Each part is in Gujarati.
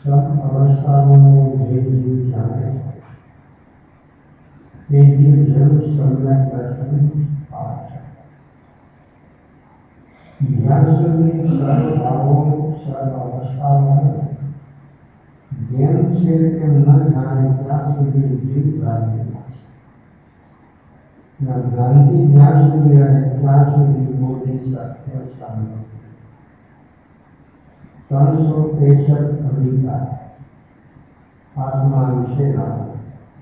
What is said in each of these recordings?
सब अवस्थाओं में जे जीव जाने ये जीव जरूर सम्यक दर्शन पाठ ध्यान से सर्व भावों सर्व अवस्थाओं में ज्ञान से न जाने क्या સુધી जीव भ्रांति न भ्रांति ज्ञान સુધી રહે ત્યાં સુધી બોધી સત્ય સામે 363 અધિકાર આત્મા વિશેના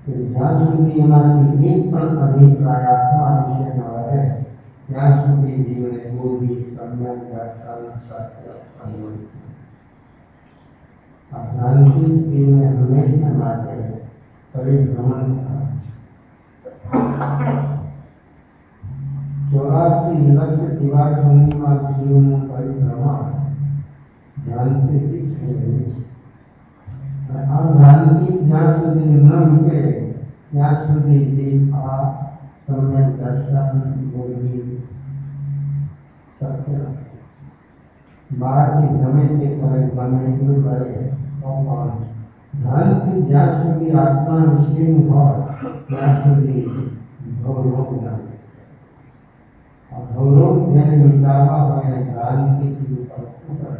કે જ્યાં સુધી એમાંથી એક પણ અભિપ્રાય આત્મા વિશે ન રહે ત્યાં સુધી જીવને બોધી સમ્યક દર્શન સત્ય અનુભવ આ ભ્રાંતિ જીવને હંમેશા માટે પરિભ્રમણ થાય 84 લક્ષ દિવાસોનીમાં જીવનું પરિભ્રમણ भ्रांति से भ्रांति ज्ञान સુધી ન મીટે ત્યાં સુધી જીવ આ सम्यक दर्शन बोधी सत्य બહારથી ગમે તે કરે ગમે એટલું કરે તો પણ ભ્રાંતિ જ્યાં સુધી આત્મા વિશેની હોય ત્યાં સુધી ગૌરવ ના ગૌરવ જેને મિટાવવા હોય ભ્રાંતિથી ઉપર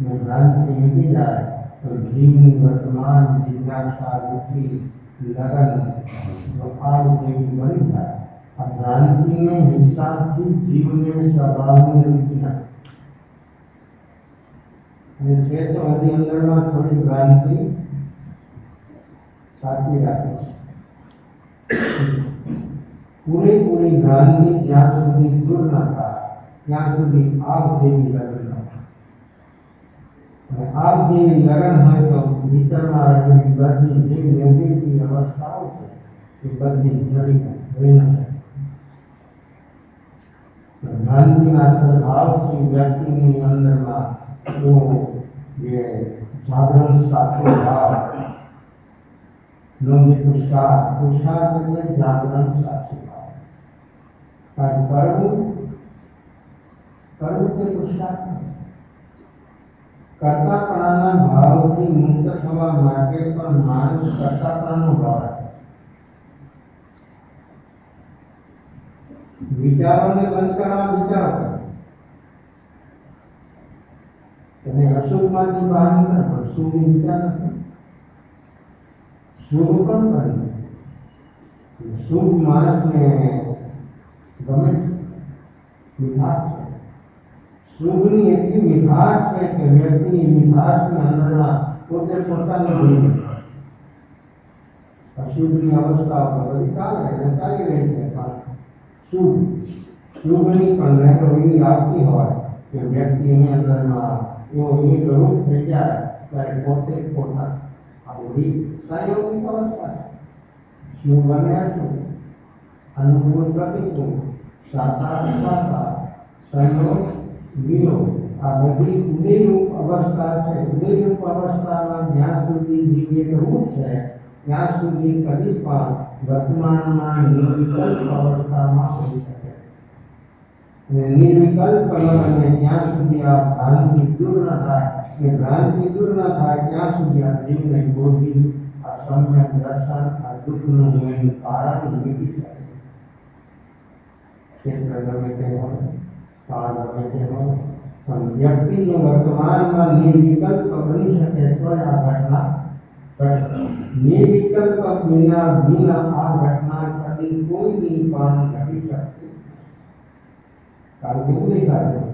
में भ्रांति मिटी जाए तो जीवन वर्तमान जिज्ञासा रुचि लगन आग देवी बन जाए और भ्रांति में हिस्सा की जीवन में स्वभाव में रुचि न तो हरी अंदर में थोड़ी भ्रांति साथी रखी पूरी भ्रांति ज्ञान सुधी दूर न था ત્યાં સુધી આગ જેવી लगन आग જેવી लगन હોય તો ભીતરમાં રહેલી બધી જે નેગેટિવ અવસ્થાઓ છે એ બધી જડી ન શકે ભ્રાંતિના સ્વભાવથી વ્યક્તિની અંદરમાં એવો જે જાગરણ સાચો ભાવ નો જે પુરુષાર્થ એટલે જાગરણ સાચો ભાવ કાંઈ કરવું તે પુરુષાર્થ कर्तापणाना भावથી મુક્ત થવા માટે પણ માણસ કર્તાપણાનો ભાવ રાખે વિચારોને બંધ કરવા વિચારો કરે અને અશુભમાંથી બહાર નીકળે પણ શુભ વિચાર નથી શુભ પણ કરે શુભ માણસને ગમે મીઠાશ છે शुभनी एटली मिठास है कि व्यक्ति मिठास में अंदरना पोते पोताने भूली अशुभनी अवस्था पर चाली रही है शुभनी पण रहेलो एवी आवती होय कि व्यक्ति ની અંદરમાં એવો એક રૂપ થઈ જાય ત્યારે પોતે પોતા આ બધી સંયોગિક અવસ્થા છે શુભ અને અશુભ અનુકૂળ પ્રતિકૂળ સાતા અસાતા સંયોગ વિલો આ બધી ઉદયરૂપ અવસ્થા છે ઉદયરૂપ અવસ્થામાં જ્યાં સુધી જીવ રૂપ છે ત્યાં સુધી કદી પણ વર્તમાનમાં નિર્વિકલ્પ અવસ્થામાં હોઈ શકે અને નિર્વિકલ્પ અને જ્યાં સુધી આ ભ્રાંતિ દૂર ન થાય એ ભ્રાંતિ દૂર ન થાય ત્યાં સુધી આ જીવને બોધી આ સમ્યક દર્શન આ દુઃખનું મેન કારણ મીટી શકે ક્ષેત્ર ગમે તે હોય काल कहते हो हम व्यक्ति जो वर्तमान में निर्विकल्प बनी सके तो आ घटना निर्विकल्प बिना बिना आ घटना कभी कोई नहीं पान घटी सकती कारण क्यों देखा जाए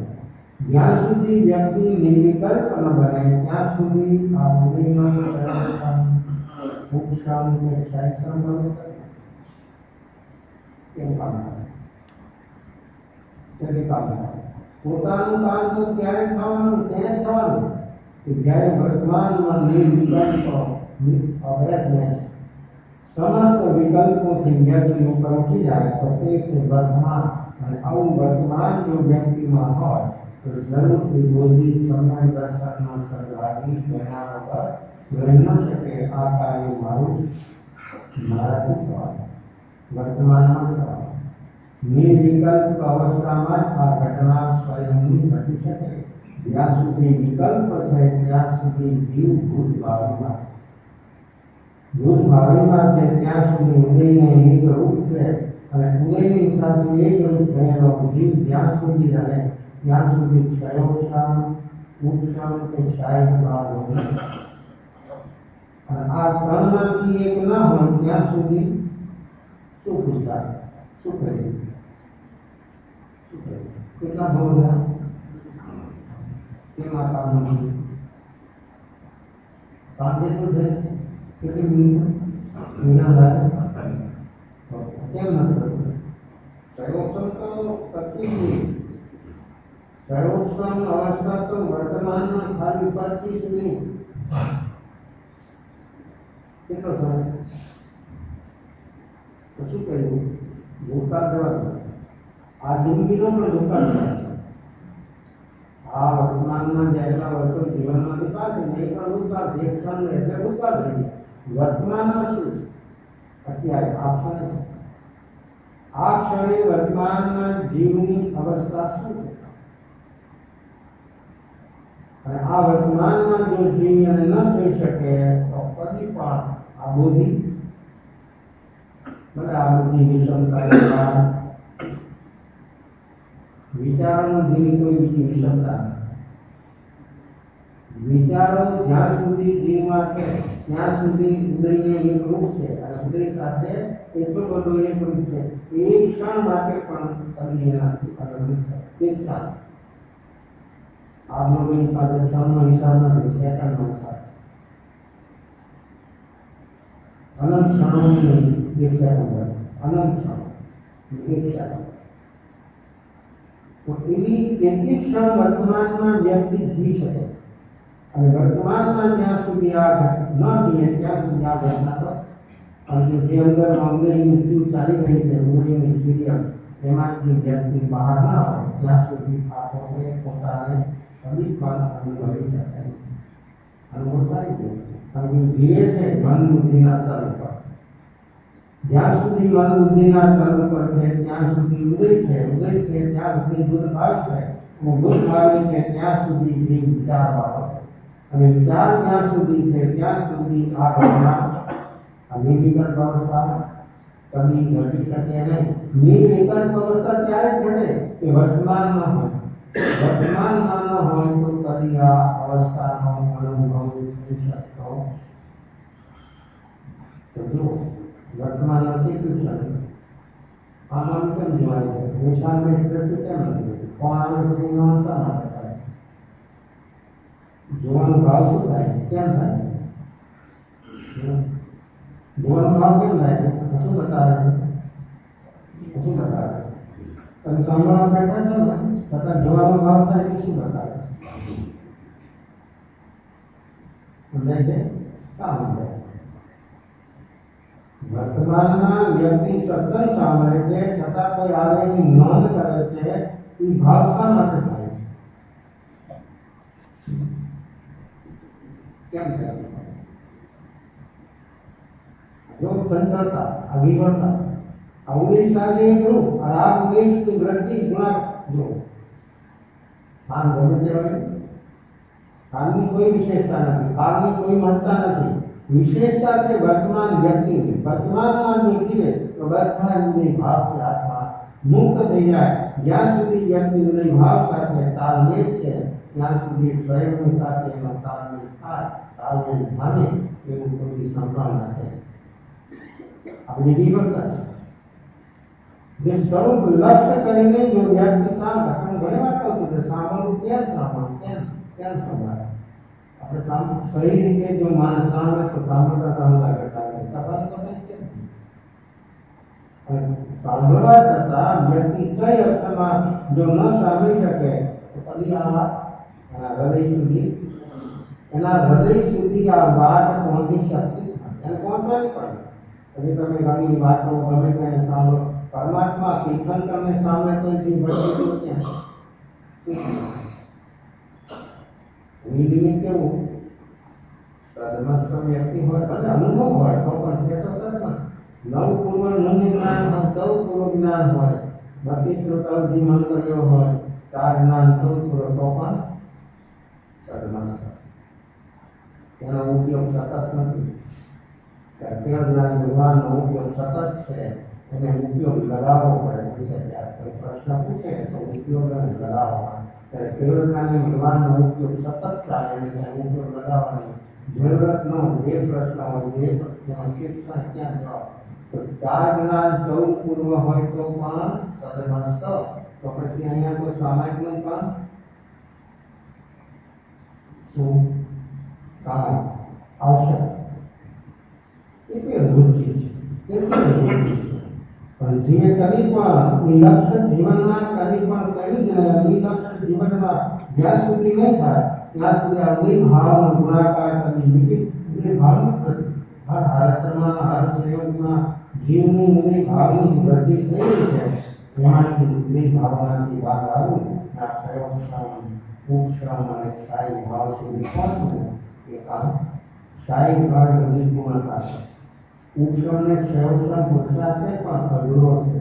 ज्ञान સુધી व्यक्ति निर्विकल्प न बने ત્યાં સુધી આ ભૂમિમાં મુક્ષામ के साइसन बने કેમ કામ કરે काम પોતાનું કામ તો ત્યારે થવાનું ત્યારે થવાનું કે જ્યારે વર્તમાનમાં નિર્વિકલ્પ અવેરનેસ समस्त विकल्पों से व्यक्ति ऊपर उठी जाए तो एक वर्तमान અને આવું વર્તમાન જો વ્યક્તિમાં હોય તો જરૂરથી બોધી સમય દર્શનનો સદભાગી તેના વગર રહી ન શકે. આ કાર્ય મારાથી થવાનું, વર્તમાનમાં થવાનું. નિર્વિકલ્પ અવસ્થામાં જ આ ઘટના સ્વયંની ઘટી શકે. જ્યાં સુધી વિકલ્પ છે ત્યાં સુધી જીવ ભૂત ભાવિમાં છે, ત્યાં સુધી ઉદયને એક રૂપ છે અને ઉદયની સાથે એક રૂપ થયેલો જીવ જ્યાં સુધી રહે ત્યાં સુધી ક્ષયોક્ષમ ઉત્ક્ષમ કે ક્ષાય ભાવ હોય. અને આ ત્રણમાંથી એક ન હોય ત્યાં સુધી શું પૂછતા શું કરીએ કેટલા ભાવ રહ્યા તેમાં કામ નથી. કામ કેટલું છે કેટલી મિનિટ કેમ નથી પ્રયોગક્ષમ તો કરતી નહીં. પ્રયોગક્ષમ અવસ્થા તો વર્તમાનમાં ખાલી 25 મિનિટ કેટલો સમય તો શું કર્યું ભૂતકાળ જવા દો. આ જિંદગીનો પણ ભૂતકાળ જવા દો. આ વર્તમાનમાં જેટલા વર્ષો જીવનમાં વિતાવે છે એ પણ ભૂતકાળ એક ક્ષણ એટલે ભૂતકાળ થઈ ગયા. વર્તમાનમાં શું છે અત્યારે આ ક્ષણે છે. આ ક્ષણે વર્તમાનમાં જીવની અવસ્થા શું છે અને આ વર્તમાનમાં જો જીવ એને ન જોઈ શકે તો કદી પણ આ બોધિ ભલે આ બધી વિષમતા વિચારોનું જેવી કોઈ બીજી વિષમતા નથી. વિચારો જ્યાં સુધી જીવમાં છે ત્યાં સુધી ઉદયને એક રૂપ છે અને ઉદય સાથે એટલો બધો એક રૂપ છે એ ક્ષણ માટે પણ કદી એનાથી અલગ નથી. એક ક્ષણ आप लोगों के पास ક્ષણનો હિસાબ નથી, સેકન્ડનો હિસાબ. અનંત ક્ષણોની એક સેકન્ડ અનંત ક્ષણ એક સેકન્ડ. તો એવી કેટલી ક્ષણ વર્તમાનમાં વ્યક્તિ જીવી શકે અને વર્તમાનમાં જ્યાં સુધી આ ન જીવે ત્યાં સુધી આ ઘટના તો અને જે અંદરમાં ઉદયની ટ્યુબ ચાલી રહી છે ઉદયની સિરિયલ એમાંથી વ્યક્તિ બહાર ના આવે ત્યાં સુધી આ પોતે પોતાને કદી પણ અનુભવી શકે અનુભવ થાય છે. અને ધીરે છે મન બુદ્ધિના તલ ઉપર. જ્યાં સુધી મન બુદ્ધિના તલ ઉપર છે ત્યાં સુધી ઉદય છે, ઉદય છે ત્યાં સુધી બુદ્ધ ભાવ છે અને બુદ્ધ ભાવ છે ત્યાં સુધી જીવ વિચાર ભાવ છે અને વિચાર જ્યાં સુધી છે ત્યાં સુધી આ ઘટના આ નિર્વિકલ્પ અવસ્થા કદી ઘટી શકે નહીં. નિર્વિકલ્પ અવસ્થા ત્યારે જ ઘટે કે વર્તમાનમાં હોય. વર્તમાનમાં ન હોય તો કદી આ અવસ્થાનો અનુભવ થઈ શકતો. તો જો વર્તમાનમાં કેટલું છે આમાં કેમ જોવાય છે નિશાનની દ્રષ્ટિ કેમ નથી કોણ આવે છે એનો શા માટે થાય જોવાનો ભાવ શું થાય છે કેમ થાય છે જોવાનો ભાવ કેમ થાય છે શું બતાવે છે શું બતાવે છે અને સાંભળવા બેઠા છો ને છતાં જોવાનો ભાવ થાય કે શું બતાવે છે સમજાય છે કામ સમજાય. વર્તમાનમાં વ્યક્તિ સત્સંગ સાંભળે છે છતાં કોઈ આવે એની નોંધ કરે છે એ ભાવ શા માટે થાય છે કેમ થાય જો ચંચળતા અભિવર્તા ઉદય સાથે એક રૂપ અને આ ઉદયની વૃદ્ધિ ગુણા જો કાન ગમે તે હોય કાનની કોઈ વિશેષતા નથી, કાળની કોઈ મહત્તા નથી. વિશેષતા છે વર્તમાન વ્યક્તિની. વર્તમાનમાં જો જીવે તો વર્તમાન ઉદય ભાવથી આત્મા મુક્ત થઈ જાય. જ્યાં સુધી વ્યક્તિ ઉદય ભાવ સાથે તાલમેલ છે ત્યાં સુધી સ્વયંની સાથે એનો તાલમેલ થાય, તાલમેલ પામે એવું કોઈ સંભાવના છે. આપણી વિવરતા છે જે સ્વરૂપ લક્ષ્ય કરીને જો વ્યક્તિ સાંભળે પણ ઘણી વાર કહું છું કે સાંભળવું કેમ સાંભળવું કેમ સંભાળે. આપણે સહી રીતે જો માણસ સાંભળે તો સાંભળતા સાંભળતા ઘટાડે તપાસ તો કઈ છે સાંભળવા છતાં વ્યક્તિ સહી અર્થમાં જો ન સાંભળી શકે તો કદી આ એના હૃદય સુધી આ વાત પહોંચી શકતી એને પહોંચવાની પડે. अभी તમે ઘણી વાતો ગમે તેને સાંભળો, પરમાત્મા તીર્થંકરને સામે તો જીવ ભટકી ગયો ક્યાં? નિમિત્ત કેવું સદમસ્ત વ્યક્તિ હોય, ભલે અનુભવ હોય તો પણ તે તો સદમસ્ત. નવ પૂર્વ નું જ્ઞાન હોય, ચૌદ પૂર્વ જ્ઞાન હોય, 32 શ્રોતાઓજી મન કર્યો હોય, 4 જ્ઞાન 14 પૂર્વ તો પણ સદમસ્ત. એનો ઉપયોગ સતત નથી. તેર જ્ઞાન ભગવાનનો ઉપયોગ સતત છે, એને ઉપયોગ લગાવવો પડે. કોઈ પ્રશ્ન પૂછે તો ઉપયોગ લગાવવો. ત્યારે કેવળ જ્ઞાની ભગવાનનો ઉપયોગ સતત ચાલે છે, ઉપયોગ લગાવવાની જરૂરત ન હોય. જે પ્રશ્ન હોય, જે પ્રશ્ન ક્યાં જવાબ, તો 4 જ્ઞાન 14 પૂર્વ હોય તો પણ સદમસ્ત. તો પછી અહીંયા તો સામાયિક નું પણ શું સામાયિક આવશે. એટલી અદભુત ચીજ છે, એટલી અદભુત ચીજ છે. પણ જે કદી પણ નિલક્ષ જીવનમાં કદી પણ કઈ જ નિલક્ષ જીવનમાં જ્યાં સુધી નહીં થાય ત્યાં સુધી આ ભાવનો ગુણાકાર કદી મિટી ભાવ નથી. હર હાલતમાં હર સંયોગમાં જીવની ઉદય ભાવની વૃદ્ધિ થઈ રહી છે. એમાંથી ઉદય ભાવનાથી બહાર આવવું, આ સંયોગ ઉપશ્રમ અને સ્થાયી ભાવ સુધી પહોંચવું એ કામ સ્થાયી ભાવ વૃદ્ધિ પૂર્ણ થશે. ઉપશ્રમને ક્ષયોક્ષમ પુરુષાર્થ છે પણ અધૂરો છે.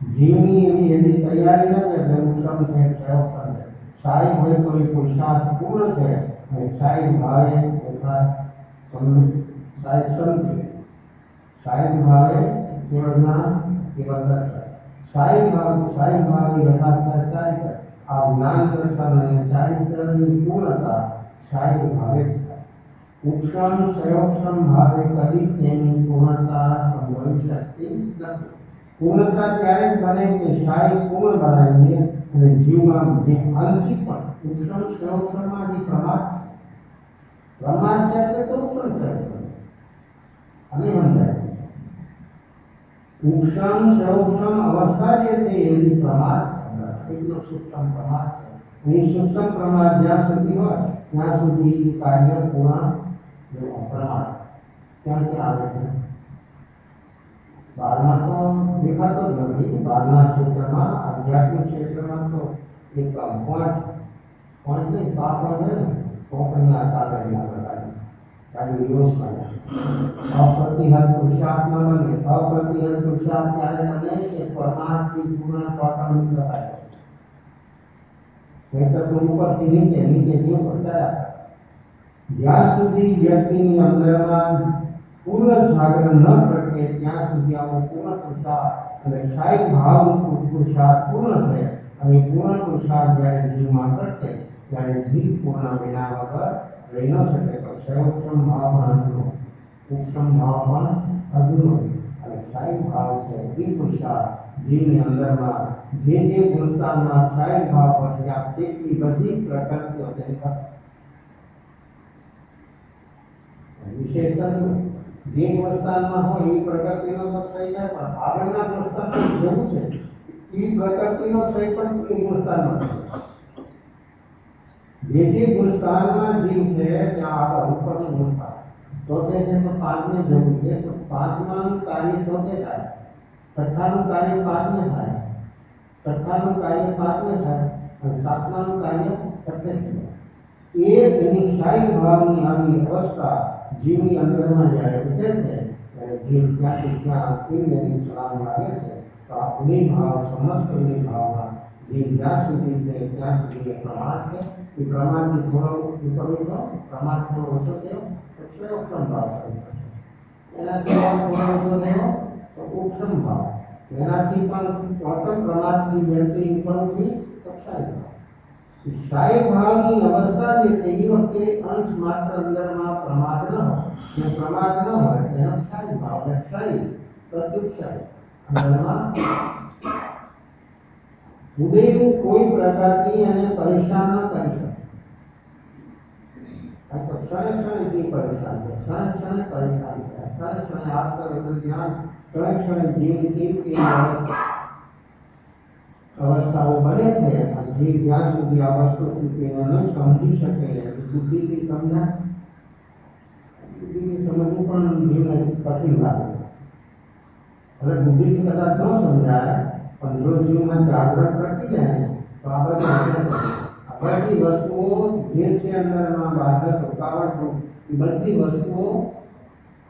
જીવની એવી તૈયારી નથી એટલે ઉપશ્રમ છે, ક્ષયોક્ષમ છે. સ્થાયી હોય તો એ પુરુષાર્થ પૂર્ણ છે અને સ્થાયી ભાવે તથા સ્થાયી ભાવે કેવળ જ્ઞાન કેવળ દર્શન. સ્થાયી ભાવ યથાર્થ ચારિત્ર. આ જ્ઞાન દર્શન અને ચારિત્રની પૂર્ણતા સ્થાયી ભાવે ઉપશ્રમ ક્ષયોક્ષમ ભાવે કદી તેની પૂર્ણતા સંભવી શકતી નથી. પૂર્ણતા ત્યારે જ બને કે સ્થાયી પૂર્ણ બનાવીએ અને જીવમાં જે આંશિક પણ ઉપશ્રમ ક્ષયોક્ષમમાં જે પ્રમાદ છે એટલે તો ઉપશ્રમ છે અને સમજાય. ઉપશ્રમ ક્ષયોક્ષમ અવસ્થા જે છે એની પ્રમાદ એટલો સૂક્ષ્મ પ્રમાદ છે. એ સૂક્ષ્મ પ્રમાદ જ્યાં સુધી હોય ત્યાં સુધી કાર્ય પૂર્ણ પ્રમાદ ત્યાં ત્યાં આવે છે. બહારમાં તો દેખાતો જ નથી. બહારના ક્ષેત્રમાં આધ્યાત્મિક ક્ષેત્રમાં તો એક પોઈન્ટ નહીં પાપ છે ને કોપણી આ કાગળની આગળ કાઢી દિવસ બને. અપ્રતિહત પુરુષાર્થ ન બને. અપ્રતિહત પુરુષાર્થ ત્યારે બને કે પરમાર્થથી પૂર્ણ ટોટલ શકાય. નહીંતર તો ઉપરથી નીચેથી ઉપર ગયા. જ્યાં સુધી વ્યક્તિની અંદરમાં પૂર્ણ જાગરણ ન પ્રગટે ત્યાં સુધી આવો પૂર્ણ પુરુષાર્થ અને સ્થાયી ભાવનું પુરુષાર્થ પૂર્ણ થાય. અને પૂર્ણ પુરુષાર્થ જ્યારે જીવમાં પ્રગટે ત્યારે જીવ પૂર્ણ વિના વગર રહી ન શકે. તો ક્ષયોક્ષમ ભાવ પણ અધૂરો, ઉપશ્રમ ભાવ પણ અધૂરો અને સ્થાયી ભાવ છે એ પુરુષાર્થ જીવની અંદરમાં જે ગુણસ્થાનમાં સ્થાયી ભાવ હોય ત્યાં તેટલી બધી પ્રકૃતિઓ તેની વિશેષ તત્વ જે ગુણસ્થાનમાં હોય એ પ્રકૃતિનો તો થઈ જાય, પણ આગળના ગુણસ્થાનમાં જેવું છે એ પ્રકૃતિનો થઈ પણ એ ગુણસ્થાનમાં જે ગુણસ્થાનમાં જીવ છે ત્યાં આગળ ઉપરનું ગુણસ્થાન ચોથે છે તો 5ને જવું છે તો 5માનું કાર્ય ચોથે થાય, 6ઠ્ઠાનું કાર્ય 5ને થાય, 6ઠ્ઠાનું કાર્ય 5ને થાય અને 7માનું કાર્ય 6ને થાય. એ તેની સ્થાયી ભાવની આવી અવસ્થા જીવની અંદરમાં જ્યારે ઉઠે છે ત્યારે જીવ ત્યાંથી ત્યાં ઇન્દ્રિયની છલાંગ લાગે છે. તો આ ઉદય ભાવ સમસ્ત ઉદય ભાવમાં જીવ જ્યાં સુધી છે ત્યાં સુધી એ પ્રમાદ છે. એ પ્રમાદથી થોડો ઉપર ઉઠો, પ્રમાદ થોડો ઓછો થયો તો ક્ષયોક્ષમ ભાવ શરૂ થશે. એનાથી થોડો ઓછો થયો તો ઉપશ્રમ ભાવ. એનાથી પણ ટોટલ પ્રમાદથી વ્યક્તિ ઉપર ઉઠી તો ક્ષય ભાવ. સ્થાયી ભાવની અવસ્થા જે છે એ વખતે અંશ માત્ર અંદરમાં પ્રમાદ ન હોય. જો પ્રમાદ ન હોય એનો સ્થાયી ભાવ એટલે ક્ષય પ્રત્યુક્ષય અંદરમાં ઉદયનું કોઈ પ્રકારની અને પરેશાન ન કરી શકે. આ તો ક્ષણે ક્ષણે જીવ પરેશાન છે, ક્ષણે ક્ષણે પરેશાન છે, ક્ષણે ક્ષણે આત્મરત જ્ઞાન, ક્ષણે ક્ષણે જીવની કેવી અવસ્થાઓ બને છે. જીવ જ્યાં સુધી આ વસ્તુ સુધી ન સમજી શકે બુદ્ધિથી સમજાય બુદ્ધિથી સમજવું પણ જીવને કઠિન લાગે. હવે બુદ્ધિથી કદાચ ન સમજાય, પણ જો જીવમાં જાગૃત કરતી જાય ને તો આ બધી વસ્તુઓ જે છે અંદરમાં બાધક રૂકાવટ એ બધી વસ્તુઓ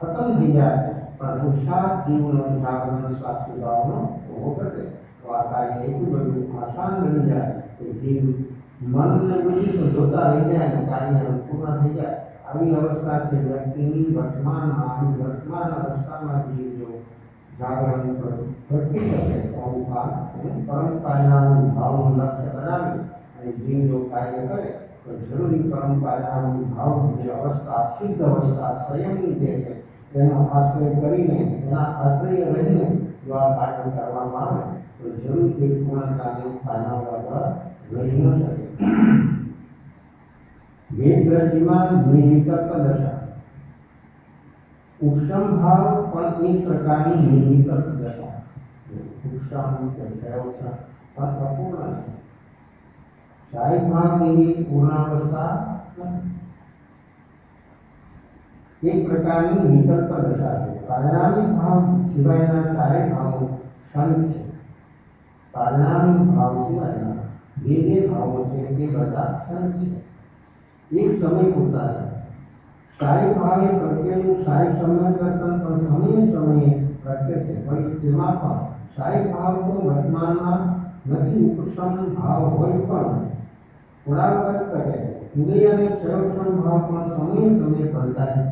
ખતમ થઈ જાય. પણ પુરુષાર્થ જીવનો જાગરણ સાચી ભાવનો ઉભો કરે તો આ કાર્ય એટલું બધું આસાન બની જાય કે જીવ મનને બુદ્ધિ તો જોતા રહી જાય અને કાર્ય પૂર્ણ થઈ જાય. આવી અવસ્થા છે વ્યક્તિની વર્તમાન અવસ્થામાં જીવ જો જાગરણ ભટકી શકે તો અહંકાર અને પરમ કાર્યના ભાવનું લક્ષ્ય બનાવી અને જીવ જો કાર્ય કરે તો જરૂરી પરમ કાર્યના ભાવ જે અવસ્થા શુદ્ધ અવસ્થા સ્વયંની જે છે તેનો આશ્રય કરીને તેના આશ્રય રહીને જો આ કાર્ય કરવામાં આવે તો જરૂર તે પૂર્ણતાની પાના વગર રહી ન શકે. વેદ દ્રષ્ટિમાં નિર્વિકલ્પ દશા. ઉપશમ ભાવ પણ એક પ્રકારની નિર્વિકલ્પ દશા. ઉપશમ કે ક્ષયોક્ષમ પણ અપૂર્ણ છે. શાહી ભાવ એવી પૂર્ણાવસ્થા નથી. એક પ્રકારની વિકલ્પ દશા છે. પરિણામી ભાવ સિવાયના ચારેય ભાવો ક્ષણિક છે. પરિણામી ભાવ સિવાયના જે ભાવો છે તે બધા ક્ષણિક છે, એક સમય પૂરતા છે. શાહી ભાવે પ્રત્યેનું શાહી સમય કરતા પણ સમયે પ્રત્યે છે. વળી તેમાં પણ શાહી ભાવ તો વર્તમાનમાં નથી. ઉપશમ ભાવ હોય પણ થોડા વખત કહે. ઉદય અને ક્ષયોક્ષમ ભાવ પણ સમયે બદલાય છે.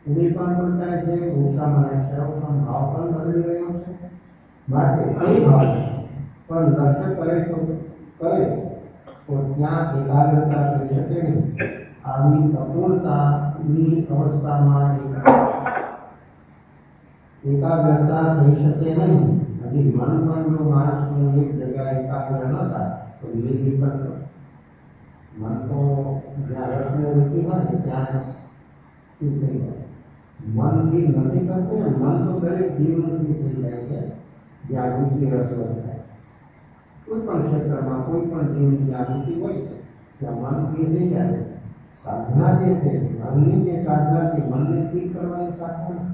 ઉદય પણ બદલાય છે, ઉપશમ અને ક્ષયોક્ષમ ભાવ પણ બદલી રહ્યો છે. માટે કોઈ ભાવ પણ લક્ષ્ય કરે તો ત્યાં એકાગ્રતા થઈ શકે નહીં. આવી અપૂર્ણતાની અવસ્થામાં એકાગ્રતા થઈ શકે નહીં. હજી મન પણ જો માણસનું એક જગ્યાએ એકાગ્ર ન થાય તો નિર્વિકલ્પ મન તો જ્યાં રસને રૂચિ હોય ને ત્યાં શું થઈ જાય. મનથી નથી કરતું ને મન તો દરેક જીવનથી થઈ જાય છે જ્યાં રૂચિ રસ થાય. કોઈ પણ ક્ષેત્રમાં કોઈ પણ જીવ જ્યાં રૂચિ હોય ત્યાં મન થઈ જાય. સાધના જે છે મનની જે સાધના છે મનને ઠીક કરવાની સાધના,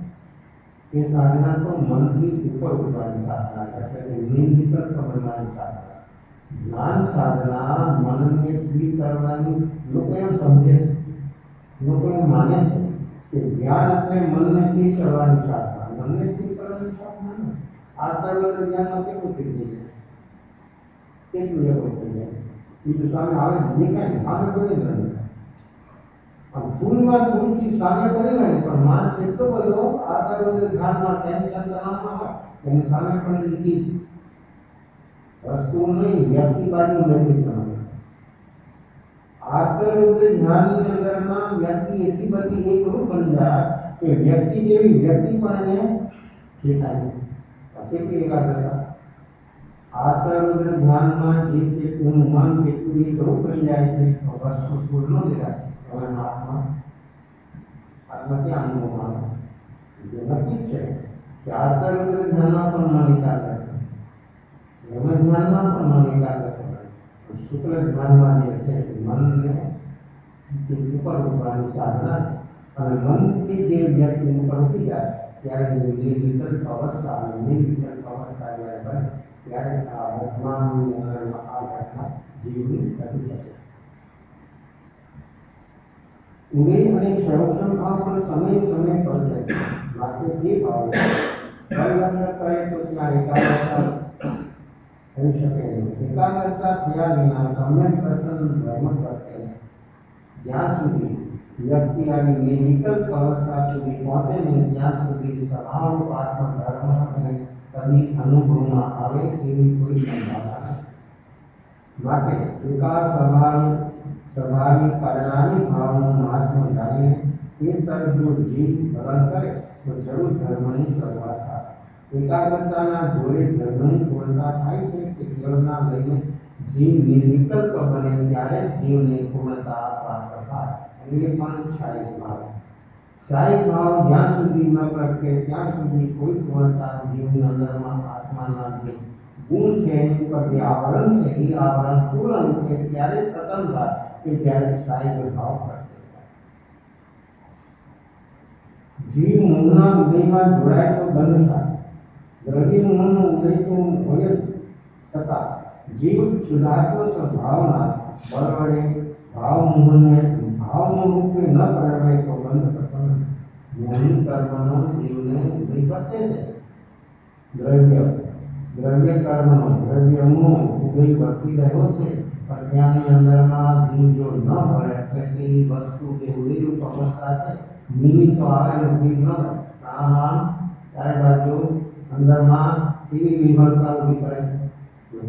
એ સાધના તો મનથી ઉપર ઉઠવાની સાધના છે, એટલે કે નિર્વિકલ્પ બનવાની સાધના. જ્ઞાન સાધના મનને ઠીક કરવાની લોકો એમ સમજે, લોકો એમ માને છે કે જ્ઞાન એટલે મનને ઠીક કરવાની સાધના. મનને ઠીક કરવાની સાધના ને આ તરફ જ્ઞાનમાં કેટલું ઠીક થઈ જાય, કેટલું એવો થઈ જાય. બીજું સામે આવે જે કાંઈ સામે કોઈ નથી. ફૂલમાં ફૂલથી સામે કરી લે પણ માણસ એટલો બધો આતર ધ્યાનમાં ટેન્શન તણાવમાં હોય એની સામે પણ લીધી વસ્તુ નહીં, વ્યક્તિ બાજુ નથી તમે. આતર ધ્યાનની અંદરમાં વ્યક્તિ એટલી બધી એકરૂપ બની જાય કે વ્યક્તિ જેવી વ્યક્તિ પણ એને દેખાય. કેટલી એકાગ્રતા આતર ધ્યાનમાં એક વ્યક્તિનું મન કેટલું એકરૂપ બની જાય છે તો વસ્તુ ફૂલ ન દેખાય. આત્મા ક્યાં અનુભવમાં નક્કી છે કે આતર ધ્યાનમાં પણ મન એકાગ્ર કરે, ધ્યાનમાં પણ મન એકાગ્ર કરે. શુક્લ ધ્યાનમાં જે છે મનને ઉપર ઉઠવાની સાધના અને મનથી જે વ્યક્તિ ઉપર ઉઠી જાય ત્યારે નિર્વિકલ્પ અવસ્થા અને નિર્વિકલ્પ અવસ્થા જ્યારે બને ત્યારે આ વર્તમાનની અંદરમાં આ ઘટના જીવની ઘટી જશે. ઉદય અને ક્ષયોક્ષમ ભાવ પણ સમય પર જાય. માટે તે ભાવ પરિવર્તન કરે તો ત્યાં એકાગ્રતા થઈ શકે નહીં. એકાગ્રતા થયા વિના સમ્યક દર્શન ધર્મ કરશે. જ્યાં સુધી વ્યક્તિ આવી નિર્વિકલ્પ અવસ્થા સુધી પહોંચે નહીં ત્યાં સુધી સ્વભાવ આત્મધર્મ અને કદી અનુભવમાં આવે તેવી કોઈ સંભાવના નથી. માટે વિકાસ સ્વાભાવિક પરિણામી ભાવનો નાશનો જાણીને એ તરફ જો જીવ વલણ કરે તો જરૂર ધર્મની શરૂઆત થાય. એકાગ્રતાના જોડે ધર્મની પૂર્ણતા થાય છે કે કેવળના લઈને જીવ નિર્વિકલ્પ બને ત્યારે જીવની પૂર્ણતા પ્રાપ્ત થાય. એ પણ શાહી ભાવ. શાહી ભાવ જ્યાં સુધી ન પ્રગટે ત્યાં સુધી કોઈ પૂર્ણતા જીવની અંદરમાં આત્માના જે ગુણ છે એની ઉપર જે આવરણ છે એ આવરણ પૂર્ણ રૂપે ત્યારે પ્રથમ થાય કે જ્યારે શાહી ભાવ પ્રગટે. જીવ મૂળના ઉદયમાં જોડાય તો બંધ થાય. દ્રવ્ય મૂળનો ઉદય તો હોય જ, છતાં જીવ શુદ્ધાત્મ સ્વભાવના બળ વડે ભાવનું રૂપે ન પરિણમે તો બંધ થતો નથી. મોહિત કર્મનો જીવને ઉદય વર્તે છે. દ્રવ્ય કર્મનો દ્રવ્યનો ઉદય વર્તી રહ્યો છે, પણ ત્યાંની અંદરમાં જીવ જો ન ભળે એટલે તે વસ્તુ કે ઉદયરૂપ અવસ્થા છે, નિમિત્ત આવેલું જીવ ન ભળે પ્રાણાયામ ત્યારે બાજુ અંદરમાં એવી વિભળતા ઉભી કરે છે.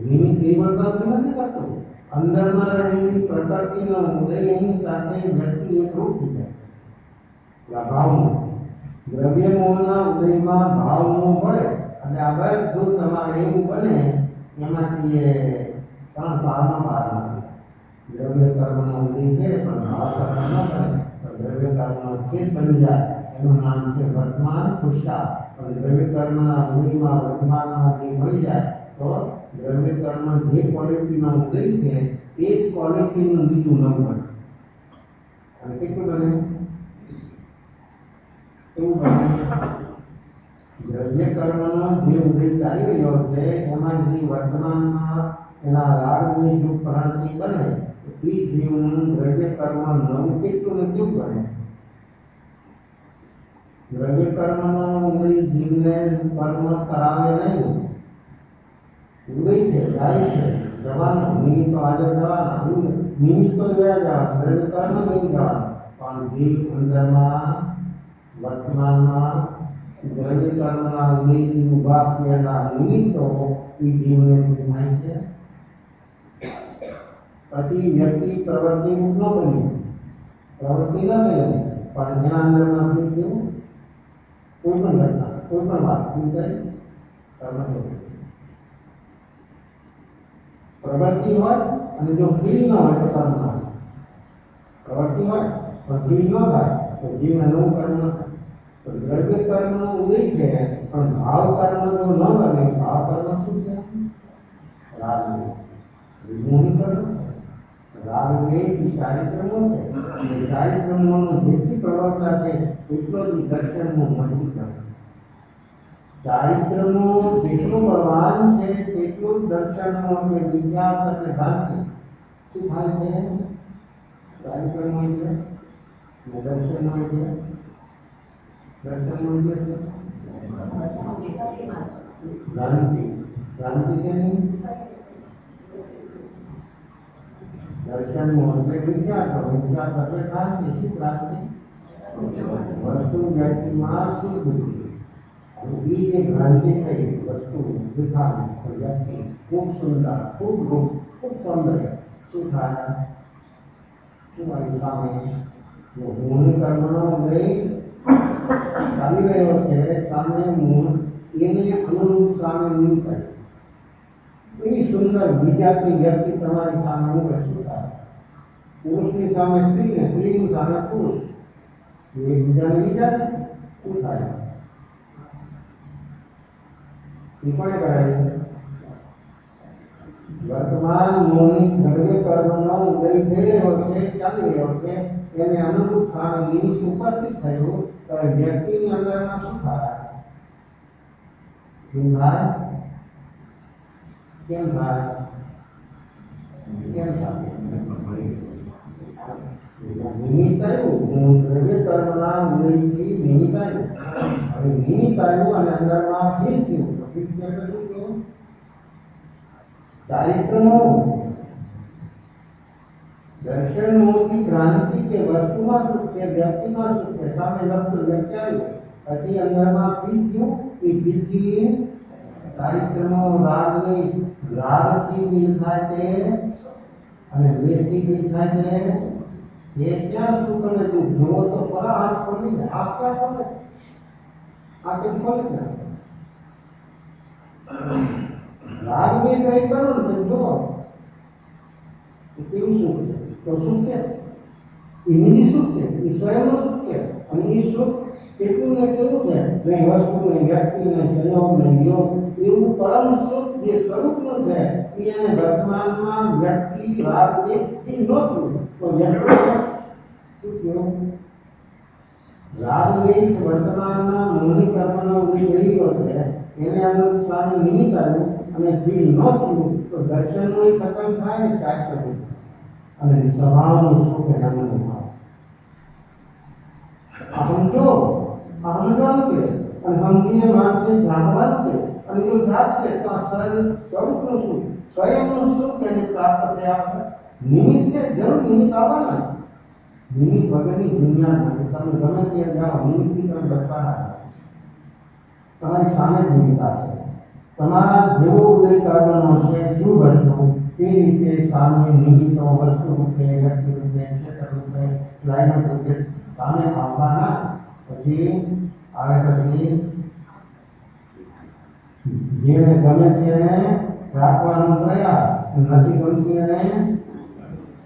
નિમિત્ત વિભળતા ઉભી નથી કરતું, અંદરમાં રહેલી પ્રકૃતિનો ઉદય એની સાથે વ્યક્તિ એકરૂપ થઈ જાય. ભાવનું દ્રવ્ય મોહના ઉદયમાં ભાવનું પડે અને આ બધું તમારે એવું બને એમાંથી ત્રણ ભાવમાં દ્રવ્ય કર્મનો ઉદય છે પણ ભાવ કર્મ ન કરે તો દ્રવ્ય કર્મનો છેદ બની જાય. એનું નામ છે વર્તમાન પુરુષાર્થ. અને દ્રવ્ય કર્મના ઉદયમાં વર્તમાનમાં જે મળી જાય તો દ્રવ્ય કર્મ જે ક્વોલિટીનો ઉદય છે એ જ ક્વોલિટીનું બીજું ન બને. અને કેટલું બને? એવું બને દ્રવ્ય કર્મનો જે ઉદય ચાલી રહ્યો છે એમાં જે વર્તમાનમાં એના રાગની સુખ પ્રાંતિ બને એ જીવનું દ્રવ્ય કર્મ નવું કેટલું ને કેવું બને? દ્રવ્ય કર્મનો ઉદય જીવને કર્મ કરાવે નહીં. ઉદય છે, જાય છે, જવાનો નિમિત્તો આજે જવાના, નિમિત્તો જોયા જવાના, દ્રવ્ય કર્મ નહીં જવાના. પણ જીવ અંદરમાં વર્તમાનમાં દ્રવ્ય કર્મના ઉદયથી ઉભા થયેલા નિમિત્તો એ જીવને થાય છે. પછી વ્યક્તિ પ્રવૃત્તિ રૂપ ન બની, પ્રવૃત્તિ ન બની, પણ એના અંદરમાંથી કેવું કોઈ પણ ઘટના કોઈ પણ વાત થઈ જાય કર્મ થયું. પ્રવૃત્તિ હોય અને જો ફીલ ન હોય તો કર્મ હોય. પ્રવૃત્તિ હોય પણ ફીલ ન થાય તો જીવને નવું કર્મ ન થાય. તો દ્રવ્ય કર્મનો ઉદય છે પણ ભાવ કર્મ જો ન બને, ભાવ કર્મ શું છે? રાગ મોહિત કર્મ. રાગ ચારિત્રમો છે. ચારિત્રમો જેટલી પ્રવર્તા છે એટલો જ દર્શનનો મજબૂત છે. ચારિત્રનો જેટલું બળવાન છે તેટલું જ દર્શનનો કે વિજ્ઞાન અને ભ્રાંતિ શું થાય છે? ચારિત્રનો એટલે દર્શનનો એટલે ભ્રાંતિ. ભ્રાંતિ છે નહીં. દર્શનનો એટલે વિજ્ઞાન, વિજ્ઞાન એટલે ભ્રાંતિ. શું ભ્રાંતિ? વસ્તુ વ્યક્તિમાં શું બુદ્ધિ અને એ જે ભ્રાંતિ થઈ વસ્તુ દેખાય વ્યક્તિ ખૂબ સુંદર, ખૂબ રૂપ, ખૂબ સૌંદર્ય શું થાય? શું મારી સામે જો હું કર્મનો ઉદય ચાલી રહ્યો છે સામે એને અનુરૂપ સામે નિમિત્ત એવી સુંદર વિદ્યાર્થી વ્યક્તિ તમારી સામે ઉભે શું થાય? પુરુષની સામે સ્ત્રી ને સ્ત્રીની સામે પુરુષ એકબીજાને વિચારે શું થાય? એ પણ કરાય. વર્તમાન મોહિત દ્રવ્ય કર્મનો ઉદય થઈ રહ્યો છે, ચાલી રહ્યો છે, એને અનુરૂપ સામે નિમિત્ત ઉપસ્થિત થયું તો વ્યક્તિની અંદરમાં શું થાય? કેમ થાય? કેમ થાય? કેમ થાય? નિમિત્ત આવ્યું, દ્રવ્ય કર્મના ઉદયથી નિમિત્ત આવ્યું. હવે નિમિત્ત આવ્યું અને અંદરમાં ફીલ થયું. ફીલ એટલે શું થયું? ચારિત્રનો દર્શનોથી ક્રાંતિ કે વસ્તુમાં સુખ છે, વ્યક્તિમાં સુખ છે, સામે વસ્તુ વ્યક્તિ આવ્યું પછી અંદરમાં ફીલ થયું. એ ફીલથી ચારિત્રનો રાગથી ફીલ થાય છે અને દ્વેષથી ફીલ થાય છે. એ ક્યાં સુખ અને દુઃખ જોવો તો પરા હાથ ખોલીને હાથ ક્યાં ખોલે? આ કઈ ખોલે ને રાગ ને કઈ કરો ને જો કેવું સુખ છે? તો સુખ છે એ નિજી સુખ છે, એ સ્વયંનું સુખ છે. અને એ સુખ કેટલું ને કેવું છે? નહીં વસ્તુ નહીં, વ્યક્તિ નહીં, સંયોગ નહીં, યોગ એવું પરમ સુખ જે સ્વરૂપનું છે એને વર્તમાનમાં વ્યક્તિ રાગ એકથી નહોતું તો વ્યક્તિ શું થયું? રાગ ઉદય વર્તમાનના મૂળની કર્મનો ઉદય થઈ ગયો છે એને અનુસાર નિમિત્ત આવ્યું અને ફીલ ન થયું તો દર્શનનું એ ખતમ થાય ને ચાય થયું અને સ્વભાવનું સુખ એનામાં ભાવ સમજો આ સમજવાનું છે અને સમજીને માણસે જાણવાનું છે અને જો જાગશે તો આ સ્વરૂપનું સુખ સ્વયંનું સુખ એને પ્રાપ્ત થયા નિમિત્ત છે જરૂર નિમિત્ત આવવાના નિમિત્ત વગરની દુનિયા નથી તમે ગમે ત્યાં જાઓ નિમિત્તથી તમે બચવાના તમારી સામે જ નિમિત્ત આવશે તમારા જેવો ઉદય કરવાનો છે શું બનશો તે રીતે સામે નિમિત્તો વસ્તુ રૂપે વ્યક્તિ રૂપે ક્ષેત્ર રૂપે ક્લાઇમેટ રૂપે સામે આવવાના પછી આગળ પછી જેને ગમે છે એને રાખવાનો પ્રયાસ નથી ગમતી એને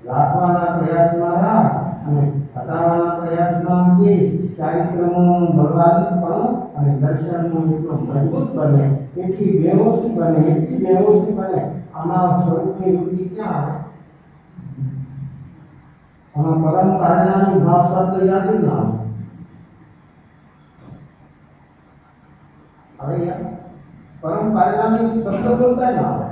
રાખવાના પ્રયાસમાં રાખ અને હટાવવાના પ્રયાસમાં નથી ચારિત્રનું બળવાનપણું અને દર્શનનું એટલું મજબૂત બને એટલી બેહોશી બને આમાં સ્વરૂપની વૃત્તિ ક્યાં આવે આમાં પરમ કારણાની ભાવ શબ્દ યાદ જ ના આવે પરમ કારણાની શબ્દ બોલતા ના આવે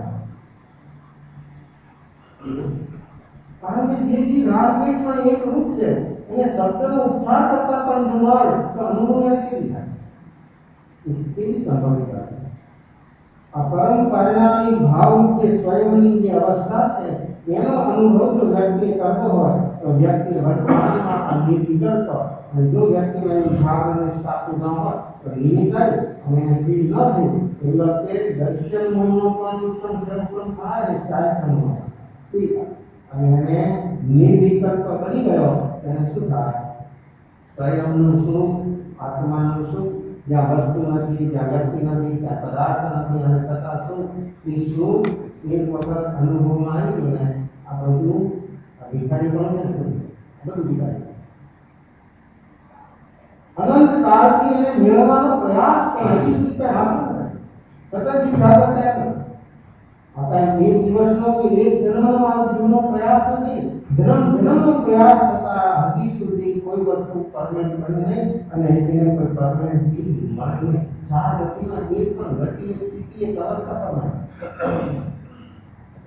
કારણ કે જે રાગદ્વેષ પણ એક રૂપ છે એને શબ્દનો ઉચ્ચાર કરતા પણ જો મળે તો અનુભવ કેવી થાય કેવી સંભવિત આ પરમ પરિણામી ભાવ કે સ્વયંની જે અવસ્થા છે એનો અનુભવ જો વ્યક્તિ કરતો હોય તો વ્યક્તિ વર્તમાનમાં આ વિગત અને જો વ્યક્તિને ભાવ અને સ્થાપિત ન હોય તો નિમિત્ત આવે અને એને ફીલ ન થયું એ વખતે દર્શન મનનો પણ સંસ્કરણ થાય ને ચાય થવાનું ઠીક અને એને નિર્વિકલ્પ બની ગયો તેને શું થાય સ્વયંનું સુખ આત્માનું સુખ જ્યાં વસ્તુ નથી જ્યાં વ્યક્તિ નથી ત્યાં પદાર્થ નથી અને તથા સુખ એ સુખ એક વખત અનુભવમાં આવી ગયું ને આ બધું ભિખારી પણ નથી બધું ભિખારી અનંત કાળથી એને મેળવવાનો પ્રયાસ પણ હજી સુધી કઈ હાથ નથી સતત જાગૃત થયા आता एक દિવસનો કે એક જન્મનો આ જીવનો પ્રયાસ નથી જન્મનો પ્રયાસ છતાં હજી સુધી કોઈ વસ્તુ પરમેનન્ટ બની નહીં અને એને કોઈ પરમેનન્ટ ચીજ મળે નહીં ચાર ગતિમાં એક પણ ગતિ સ્થિતિ એક અવસ્થા પર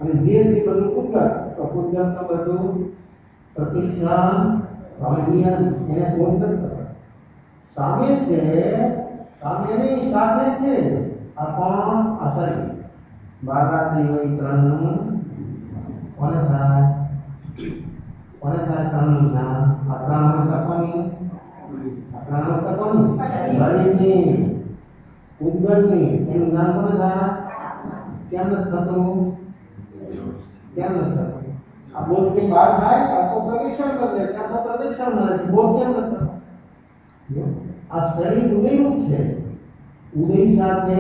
અને જે છે બધું કુદરત તો કુદરત તો બધું પ્રતિક્ષા ભાવનિયન એને કોણ સામે છે સામે નહીં સાથે છે આ કોણ આ શરીર બારાતી હોય ત્રણનું કોને થાય ત્રણનું જ્ઞાન આ ત્રણ અવસ્થા કોની શરીરની ઉદ્ગલની એનું જ્ઞાન કોને થાય કેમ નથી થતું આ બોધની બહાર થાય આ તો પ્રદક્ષિણ બદલે ત્યાં તો પ્રદક્ષિણ મળે છે બોધ કેમ નથી થતું આ શરીર ઉદયનું છે ઉદય સાથે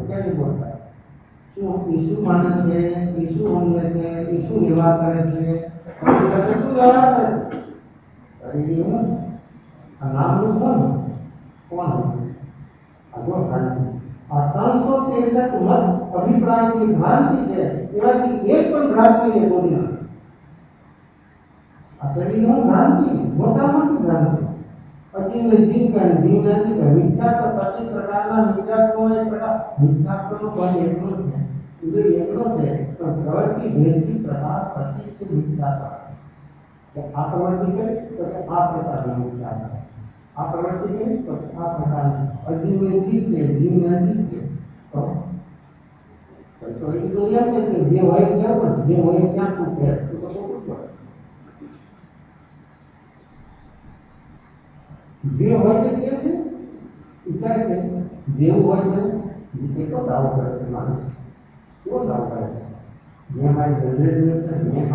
ક્યાંથી બોલતા ઈસુ માને છે ઈસુ સમજે છે ઈસુ વ્યવહાર કરે છે શું વ્યવહાર કરે છે આ નામનું કોણ આ જો ભ્રાંતિ આ 363 મત અભિપ્રાયની ભ્રાંતિ છે એમાંથી એક પણ ભ્રાંતિ એ બોલી નથી આ શરીરનું ભ્રાંતિ મોટા મોટી ભ્રાંતિ અજીને જીવ કે જીવનાથી મિથ્યા તો 25 પ્રકારના મિથ્યાત્વનો એક પ્રકાર મિથ્યાત્વનો પણ એટલો જ છે ઉદય એટલો છે પણ પ્રવૃત્તિ ભેદથી પ્રકાર 25 મિથ્યાત્વ કે આ પ્રવૃત્તિ કરે તો આ પ્રકારની મિથ્યાત્વ આ પ્રવૃત્તિ કરે તો આ પ્રકારની અજીને જીવ કે જીવનાથી કે તો એ તો એમ કે જે હોય ત્યાં પણ જે હોય ત્યાં તું કહે તો ખોટું પડે જે હોય તે કે છે વિચાર કે જેવું હોય છે કેટલો દાવો કરે છે માણસ કેવો દાવો કરે છે મેં મારી જનરેટ છે મેં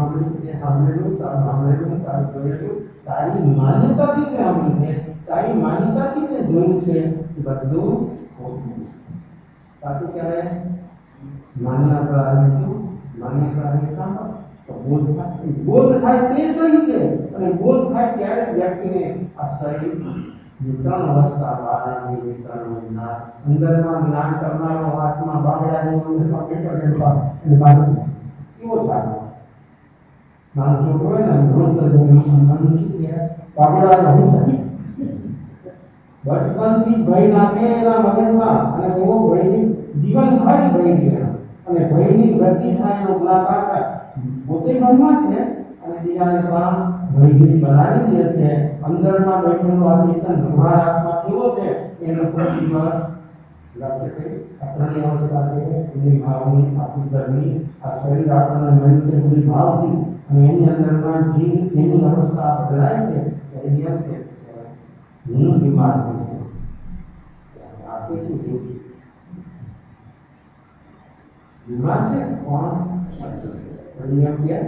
સાંભળેલું તારું જોયેલું તારી માન્યતાથી તે સાંભળ્યું છે તારી માન્યતાથી તે જોયું છે એ બધું ખોટું સાચું ક્યારે માન્યતા સાંભળ તો બોધ થાય તે સહી છે અને બોધ થાય ત્યારે વ્યક્તિને આ શરીર વિતરણ અવસ્થા બહારની વિતરણનું જ્ઞાન અંદરમાં જ્ઞાન કરનારો આત્મા બાબડાની મંદિરમાં બેઠો એને બાળક કેવો સારો નાનો છોકરો હોય ને વૃદ્ધ મનુષ્ય બાબડા હોય અંદરથી ભય નાખે એના મગજમાં અને એવો ભયની જીવનભર ભય રહે અને ભયની વૃત્તિ થાય એનો ગુણાકાર થાય. પોતે ભયમાં છે અને બીજાને પણ ભયભીત બનાવી દે છે. અંદરમાં બેઠેલો આ ચેતન પ્રભાર આત્મા કેવો છે એનો કોઈ દિવસ લક્ષ્ય કરી આપણી અવસ્થા છે એની ભાવની આત્મધર્મી આ શરીર આપણને મળ્યું છે એની ભાવથી અને એની અંદરમાં જીવ એની અવસ્થા બદલાય છે એની અંતે હું બીમાર છું. આપે શું જોયું બીમાર છે કોણ નિયમ કે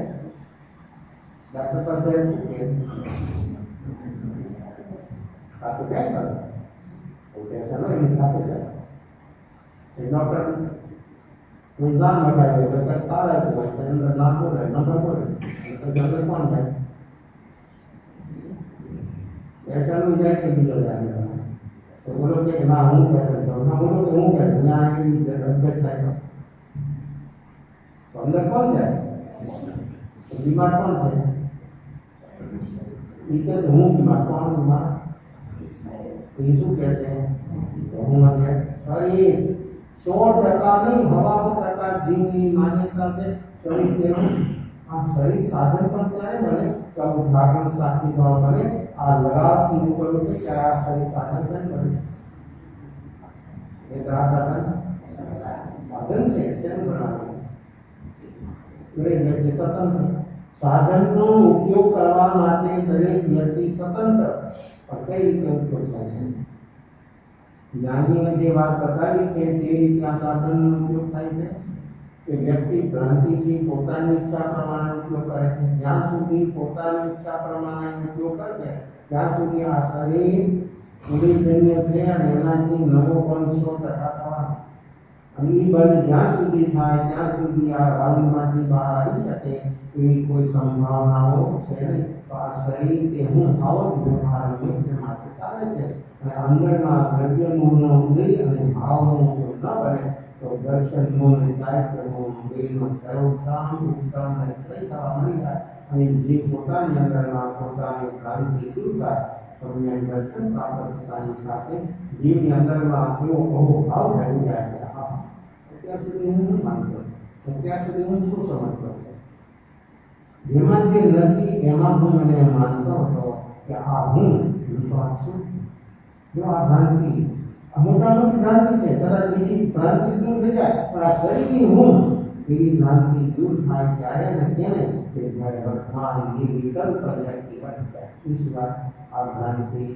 ડॉक्टर પાસે છે આ તો કઈ કરે ઓકે ચલો એની સાથે જાય એ ડॉक्टर કોઈ નામ લગાવે તો તારા જ હોય તેની અંદર નામ બોલે નંબર બોલે તો જલ્દી કોણ જાય ऐसा नहीं जाए कि बिगड़ जाएगा तो बोलो कि ना हूँ कैसे तो ना बोलो कि हूँ कैसे यहाँ आगे रद्द जाएगा तो अंदर कौन जाए तो बीमार कौन है ठीक है तो हूँ बीमार कौन बीमार यीशु कहते हैं तो हूँ मतलब अरे 100% नहीं हवा टका जीवनी मान्यता से शरीर के આ શરીર સાધન પણ ત્યારે બને જब ઉદાહરણ સાચી ભાવ બને આ લગાવ થી ઉપર છે ત્યારે આ શરીર સાધન છે બને એ આ સાધન છે કેમ બનાવે દરેક વ્યક્તિ સ્વતંત્ર સાધનનો ઉપયોગ કરવા માટે દરેક વ્યક્તિ સ્વતંત્ર પણ કઈ રીતે ઉપયોગ થાય જ્ઞાનીઓએ જે વાત બતાવી કે તે રીતે આ સાધનનો ઉપયોગ થાય છે કે વ્યક્તિ ભ્રાંતિથી પોતાની ઈચ્છા પ્રમાણે ઉપયોગ કરે છે. જ્યાં સુધી પોતાની ઈચ્છા પ્રમાણે ઉપયોગ કરશે ત્યાં સુધી આ શરીર ઉદયજન્ય છે અને એનાથી નવો પણ 100% થવાનો અને એ બંધ જ્યાં સુધી થાય ત્યાં સુધી આ રાઉન્ડમાંથી બહાર આવી શકે એવી કોઈ સંભાવનાઓ છે નહીં. તો આ શરીર તે હું આવો જ વ્યવહાર માટે ચાલે છે અને અંદરના દ્રવ્યનો ઉદય અને ભાવનો ઉપયોગ ન બને तो दर्शन मन कार्यक्रमों वेनो सर्वसाम उत्साह में कई थवा मળી જાય અને જે પોતાની અંદરના પોતાની ક્રાંતિ દૂર થાય તમને દર્શન પ્રાપ્ત થતાની સાથે જીવની અંદરમાં એવો ભાવ થઈ જાય કે હા અત્યાર સુધી હું શું માનતો અત્યાર સુધી હું શું સમજતો જેમાં જે નથી એમાં હું એને માનતો હતો કે આ હું વિશ્વાસ છું જો આ ભ્રાંતિ मोटा मोटी भ्रांति है कदाच बीजी भ्रांति दूर થઈ જાય પણ આ શરીરની હું એવી ભ્રાંતિ દૂર થાય ત્યારે ને તેને કે જ્યારે વર્તમાન નિર્વિકલ્પ વ્યક્તિ બની જાય इस बात આ ભ્રાંતિ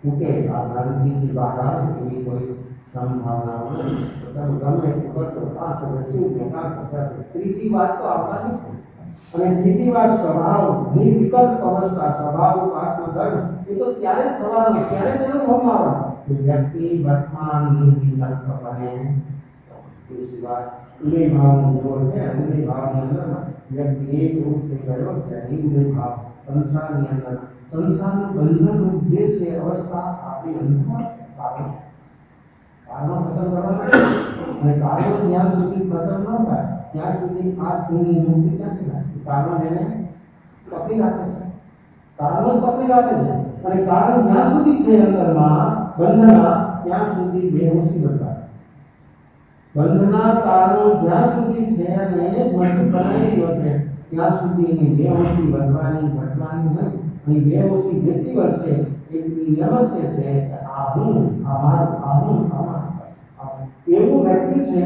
તૂટે આ ભ્રાંતિથી બહાર આવે એવી કોઈ સંભાવના નથી. તો તમે ગમે તે કરશો કાં તો શું ને કાં તો ત્રીજી વાત તો આવવાની અને ત્રીજી વાત સ્વભાવ નિર્વિકલ્પ અવસ્થા સ્વભાવ આત્મધર્મ એ તો ત્યારે જ થવાનું ત્યારે જ અનુભવમાં આવવાનું व्यक्ति वर्तमान निर्विकल्प बने इस बात उदय भाव जोड़ है उदय भाव के अंदर व्यक्ति एक रूप से गयो है उदय भाव संसार के अंदर संसार में बंधन रूप जे छे अवस्था आपे अनुभव कारण कारण खत्म करवाना અને કારણ જ્યાં સુધી ખતમ ન થાય ત્યાં સુધી આ જૂની મુક્તિ ક્યાંથી થાય કારણ એને પકડી રાખે છે કારણ પકડી રાખે છે અને કારણ જ્યાં સુધી છે અંદરમાં બંધના ત્યાં સુધી બેહોશી બનતા બંધના કારણો જ્યાં સુધી છે અને એને જ મન બનાવી ગયો છે ત્યાં સુધી એની બેહોશી વધવાની ઘટવાની નહીં અને બેહોશી જેટલી વધશે એટલી નિયમિત છે કે આ હું અમારું એવું વ્યક્તિ છે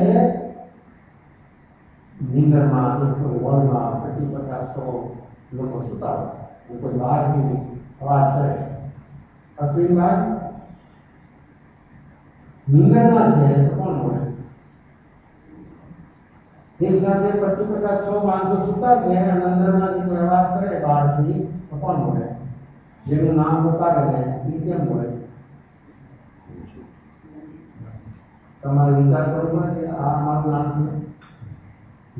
નિંદરમાં કોઈ હોલમાં 50-100 લોકો સુતા હોય કોઈ બહારથી અવાજ કરે અશ્વિનભાઈ નિંદરમાં છે તો કોણ બોલે એક સાથે 50-100 માણસો સુતા છે અને અંદરમાંથી કોઈ અવાજ કરે બહારથી તો કોણ બોલે જેનું નામ પુકારે છે એ કેમ બોલે તમારે વિચાર કરવો પડે કે આ અમારું નામ છે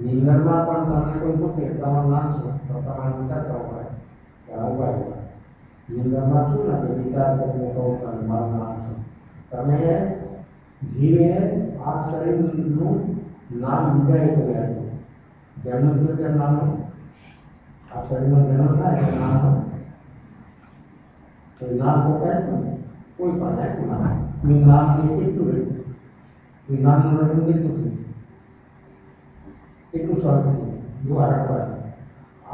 નિંદરમાં પણ તમને કોઈ પૂછે તમારું નામ છે તો તમારે વિચાર કરવો પડે કે આ ઉભા નિંદરમાં શું ને કે વિચાર કરીને કહો કે મારું નામ છે તમે જીવે આ શરીરનું નામ વિજય કર્યા છે જન્મ થયો ત્યારે નામ આ શરીરનો જન્મ થાય તો નામ કોઈ નામ પોકાય કોઈ પણ આપ્યું નામ નામ કેટલું રહ્યું, એ નામનું રટવું કેટલું થયું, કેટલું સરળ થયું. જો રટવા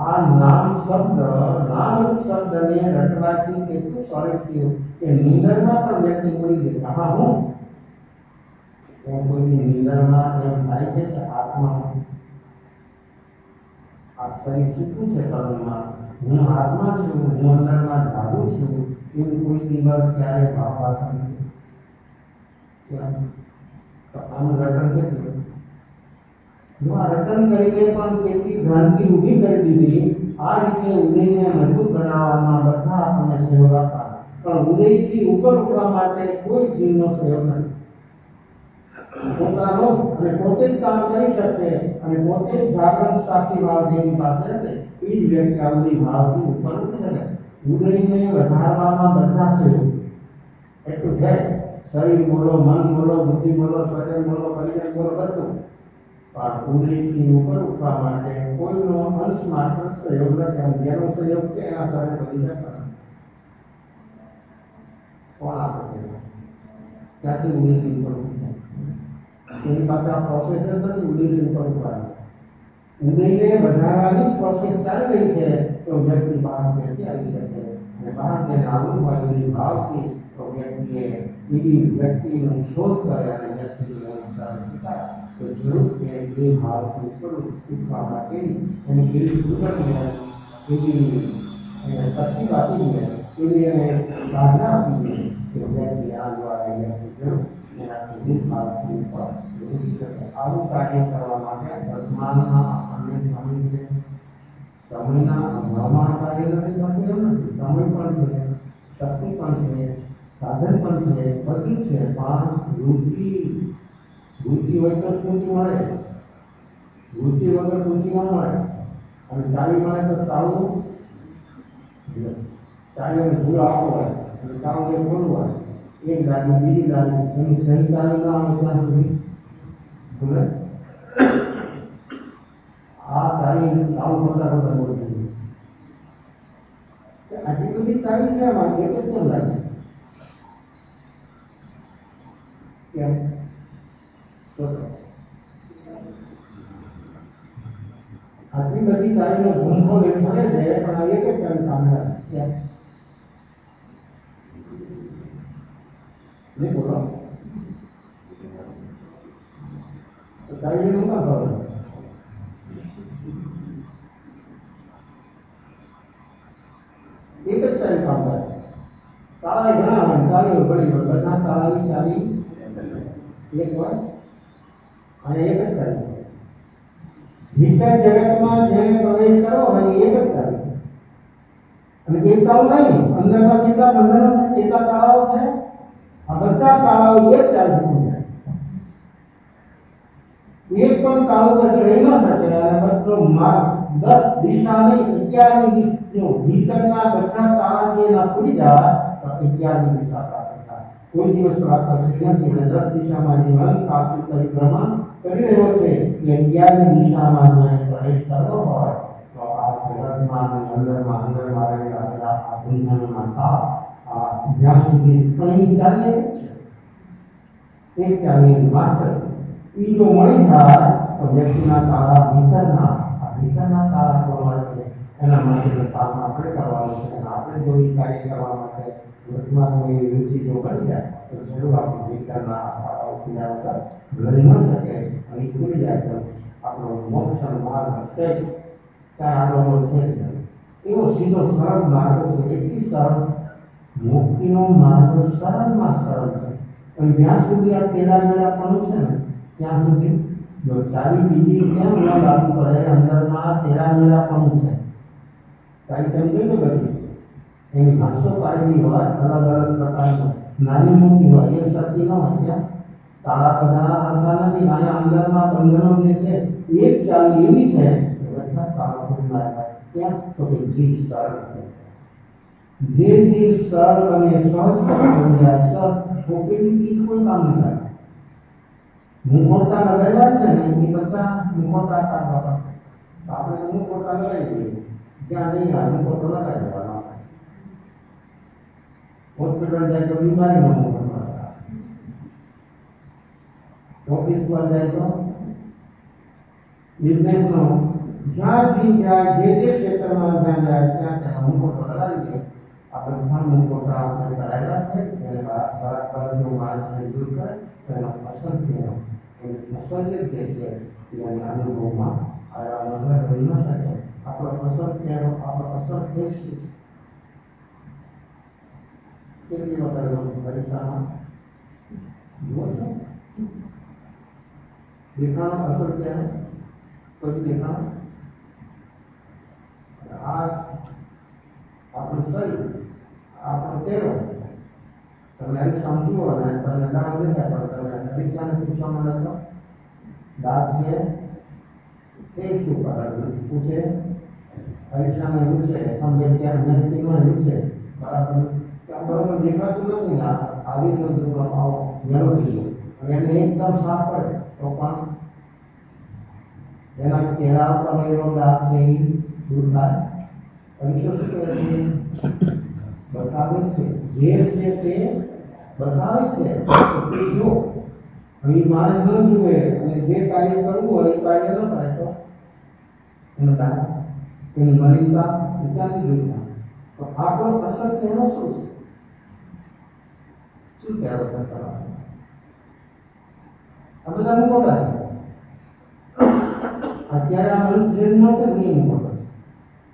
આ નામ શબ્દને રટવાથી કેટલું સરળ થયું કે નિંદરમાં પણ વ્યક્તિ બોલી દે હા હું કોઈની નિંદરમાં એમ થાય છે કે આત્મા આ શરીર શું છે કર્મમાં, હું આત્મા છું, હું અંદરમાં જાગું છું, એવું કોઈ દિવસ ક્યારે ભાવાસન આનું રટન કેટલું. જો આ રટન કરીને પણ કેટલી ભ્રાંતિ ઊભી કરી દીધી. આ રીતે ઉદયને મજબૂત બનાવવામાં બધા આપણને સહયોગ આપતા, પણ ઉદયથી ઉપર ઉઠવા માટે કોઈ જીવનો સહયોગ નથી. પોતાનો અને પોતે જ કામ કરી શકશે અને પોતે જ જાગરણ સાચી ભાવ જેની પાસે હશે એ જ વ્યક્તિ આ ઉદય ભાવથી ઉપર ઉઠી શકે. ઉદયને વધારવામાં બધા સહયોગ એટલું છે. શરીર બોલો, મન બોલો, બુદ્ધિ બોલો, સ્વજન બોલો, પરિજન બોલો, બધું. પણ ઉદયથી ઉપર ઉઠવા માટે કોઈનો અંશ માત્ર સહયોગ નથી. જેનો સહયોગ છે એના સાથે બધી જતા કોણ આપે છે? ત્યાંથી ઉદયથી ઉપર ઉઠે એની પાસે આ પ્રોસેસ નથી. ઉદયથી ઉપર ઉઠવાની ઉદયને વધારવાની પ્રોસેસ ચાલી રહી છે. તો વ્યક્તિ બહાર ક્યાંથી આવી શકે અને બહાર તેને આવવું હોય ઉદય ભાવથી તો વ્યક્તિએ બીજી વ્યક્તિની શોધ કરે અને વ્યક્તિને તો જરૂર કે એ ભાવથી ઉપર ઉઠવા માટે એની કેવી સુગંધ એવી એને શક્તિ આપી એવી એને સાધના આપી કે વ્યક્તિ આ દ્વારા વ્યક્તિ જરૂર એના સુધી ભાવથી ઉપર ઉઠી શકે. આવું કાર્ય કરવા માટે વર્તમાનમાં આપણને સમય છે. સમયના અભાવમાં કાર્ય નથી થતું એમ નથી. સમય પણ છે, શક્તિ પણ છે, સાધન પણ છે, બધું છે. પણ રુચિ હોય તો સ્મૃતિ મળે, રુચિ વગર સ્મૃતિ ન મળે. અને ચાવી મળે તો ચાલવું ચાવીને ભૂલો આપવો હોય અને ચાવું એ ખોલવું હોય એક ગાડી બીજી ગાડી એની સહી ચાલી ના આવે ત્યાં સુધી ભૂલે. આ ચાવી ચાલુ કરતા કરતા બોલી આટલી બધી ચાવી છે આમાં એક જ કેમ લાગે કેમ આટલી બધી ચાવીનો ધૂમકો લઈ પડે છે પણ આ એક જ ચાવી કામ લાગે કેમ નહીં બોલો તો ચાવી નું કામ કરો એક જ ચાવી કામ કરે. તાળા ઘણા હોય ચાવીઓ પડી હોય બધા તાળાની ચાવી એક હોય અને એક જ ચાવી. ભીતર જગતમાં જેને પ્રવેશ કરવો હોય એક જ ચાવી અને એક તાળું નહીં. અંદરમાં કેટલા બંધનો છે, કેટલા તાળાઓ છે, આ બધા તાળાઓ એક ચાવી ખુલે. એક પણ તાળું પછી રહી ન શકે અને બધો માર્ગ 10 દિશા નહીં 11ની જો ભીતરના બધા તાળા જે ના ખુલી જાય તો 11ની દિશા પ્રાપ્ત થાય. કોઈ દિવસ પ્રાપ્ત થતી નથી. અને 10 દિશામાં જીવન કાપી પરિભ્રમણ કરી રહ્યો છે કે 11ની દિશામાં જો પ્રવેશ કરવો હોય તો આ જગતમાં અંદરમાં રહેલા આ બંધનોના તાળ આ જ્યાં સુધી કઈ ચાલે છે એક ચાલે માત્ર એ જો મળી જાય તો વ્યક્તિના તાળા ભીતરના તાળા ખોલવા છે. એના માટે કામ આપણે કરવાનું છે. અને આપણે જો એ કાર્ય કરવા માટે વર્તમાનમાં એ રુચિ જો બની જાય તો જરૂર આપણે ભીતરના તાળાઓ ખુલ્યા વગર રહી ન શકે અને એ ખુલી જાય તો આપણો મોક્ષનો માર્ગ હશે ત્યાં આગળ છે એવો સીધો સરળ માર્ગ છે. એટલી સરળ મુક્તિનો માર્ગ સરળમાં સરળ છે. પણ જ્યાં સુધી આ તેડા મેળાપણું છે ને ત્યાં સુધી જો ચાવી બીજી કેમ ન લાગુ પડે અંદરમાં તેડા મેળાપણું છે. ચાવી તમે જોઈ બધી એની ભાષો પાડેલી હોય અલગ અલગ પ્રકારની નાની મોટી હોય એ શક્તિ ન હોય ત્યાં તાળા બધા આવતા નથી. અહીંયા અંદરમાં બંધનો જે છે એક ચાવી એવી છે કે બધા તાળા ખુલ્લા થાય ત્યાં તો કે જીવ સરળ જે જીવ સરળ અને સહજ બની જાય સર પોકેલી ચીજ કોઈ કામ નહીં લાગે. મુખોટા લગાવ્યા છે ને એ બધા મુખોટા કાઢવા પડશે. આપણે તો મુખોટા લગાવી દઈએ જ્યાં નહીં આવે મુખોટો લગાવી દેવાનો. હોસ્પિટલ જાય તો બીમારીનો મુખોટો લગાવે ऑफिस पर जाए तो बिजनेस नो જ્યાં જે ક્ષેત્રમાં ધ્યાન જાય ત્યાં અમુક લગાવીએ આપણે ઘણા અમુક આપણે કરાયેલા છે એને સારા કલરનો માર્ગને દૂર કરે એનો પસંદ થયો એને પસંદ જ કે છે એને અનુભવમાં આ નજર રહી ન શકે આપણો પસંદ થયો આપણો પસંદ થઈ છે કેટલી વખત પરીક્ષામાં જુઓ છો દેખાનો અસર ક્યાં કોઈ દેખાનો आज આપણું શરીર આપણો ચહેરો તમે અહીં સમજો અને તમને ડાળ દેખાય પણ તમે પરીક્ષાને પૂછવામાં લખો દાંત છે એ શું કારણ પૂછે પરીક્ષાને પૂછે પણ જેમ ત્યારે વ્યક્તિમાં પૂછે બરાબર ત્યાં બરાબર દેખાતું નથી ને આવી રીતે આવો મેળવી અને એને એકદમ સાફ પડે તો પણ એના ચહેરા ઉપર એવો દાંત છે એ દૂર થાય પરીક્ષા શું કહે છે બતાવે છે જે છે તે બતાવે છે જો હવે મારે ન જુએ અને જે કાર્ય કરવું હોય એ કાર્ય ન કરે તો એનો દાંત એની મલિનતા ક્યાંથી જોઈતા તો આપણો અસર તેનો શું છે શું કહેવા કરતા આ બધા મોટા છે અત્યારે આ મનુષ્ય માટે નિયમ મોટો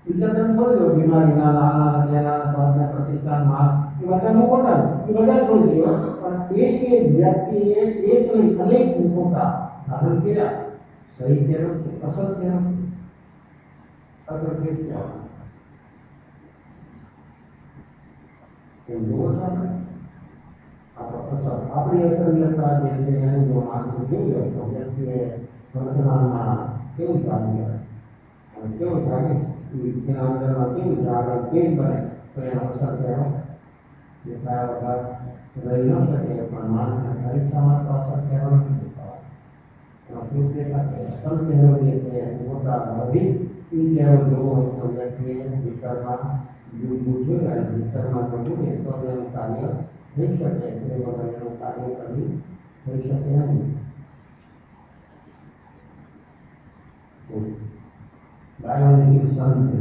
બીજા તમે છોડી દો બીમારીના નાના જેના તમને પ્રતિકારમાં એ બધા મોટા એ બધા છોડી દો પણ એક વ્યક્તિએ એક નહીં અનેક મોટા ધારણ કર્યા સહી કર્યો અસર કર્યો અસર કેવી કહેવાય એ જુઓ છો આપણે આપણો અસર આપણી અસરિયતતા જે છે એનું જો માણસ જોઈ હોય તો વ્યક્તિએ વર્તમાનમાં કેવું ચાલી જાય અને કેવું ચાલે એના અંદરમાં કેવું ચાલે કેમ બને તો એનો અસર કહેવો જે કયા વગર રહી ન શકે પણ માણસને પરીક્ષામાં તો અસર કહેવો નથી એનો પ્રૂફ કેટલા કે અસર કહેવો જે છે મોટા વધી એ કહેવો જોવો હોય તો વ્યક્તિએ વિચારમાં જોવું જોઈએ અને વિચારમાં કરવું એ તો એનું કાર્ય થઈ શકે એ વગર એનું કાર્ય કરવું થઈ શકે નહીં બાયોલોજી સંત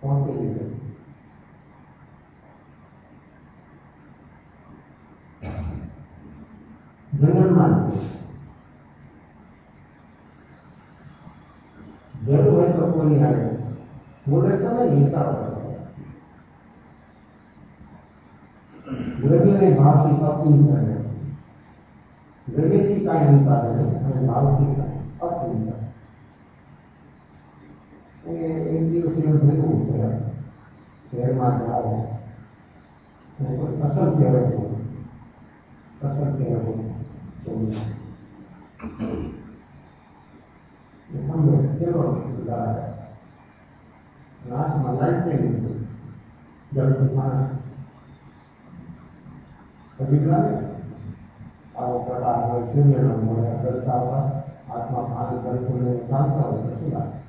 કોણ કે જંગલમાં જરૂર હોય તો કોઈ આવે બોલે તો નહીં હિસાબ ગરમીને ભાવથી અપીલ કરે ગરમીથી કાંઈ નિકાલે અને ભાવથી અપીલ કરે એક દિવસ એવું થયું કે શહેરમાં જાઓ કોઈ અસર કહેવાય અસર કહેવાય કેવો નાકમાં લાઈટ નહીં જલ્દી માણસ અભિપ્રાય આવો પ્રકાર હોય સૂર્યનો મળે રસ્તા પર હાથમાં પાણી કરતું ચાલતા હોય તો શું લાગે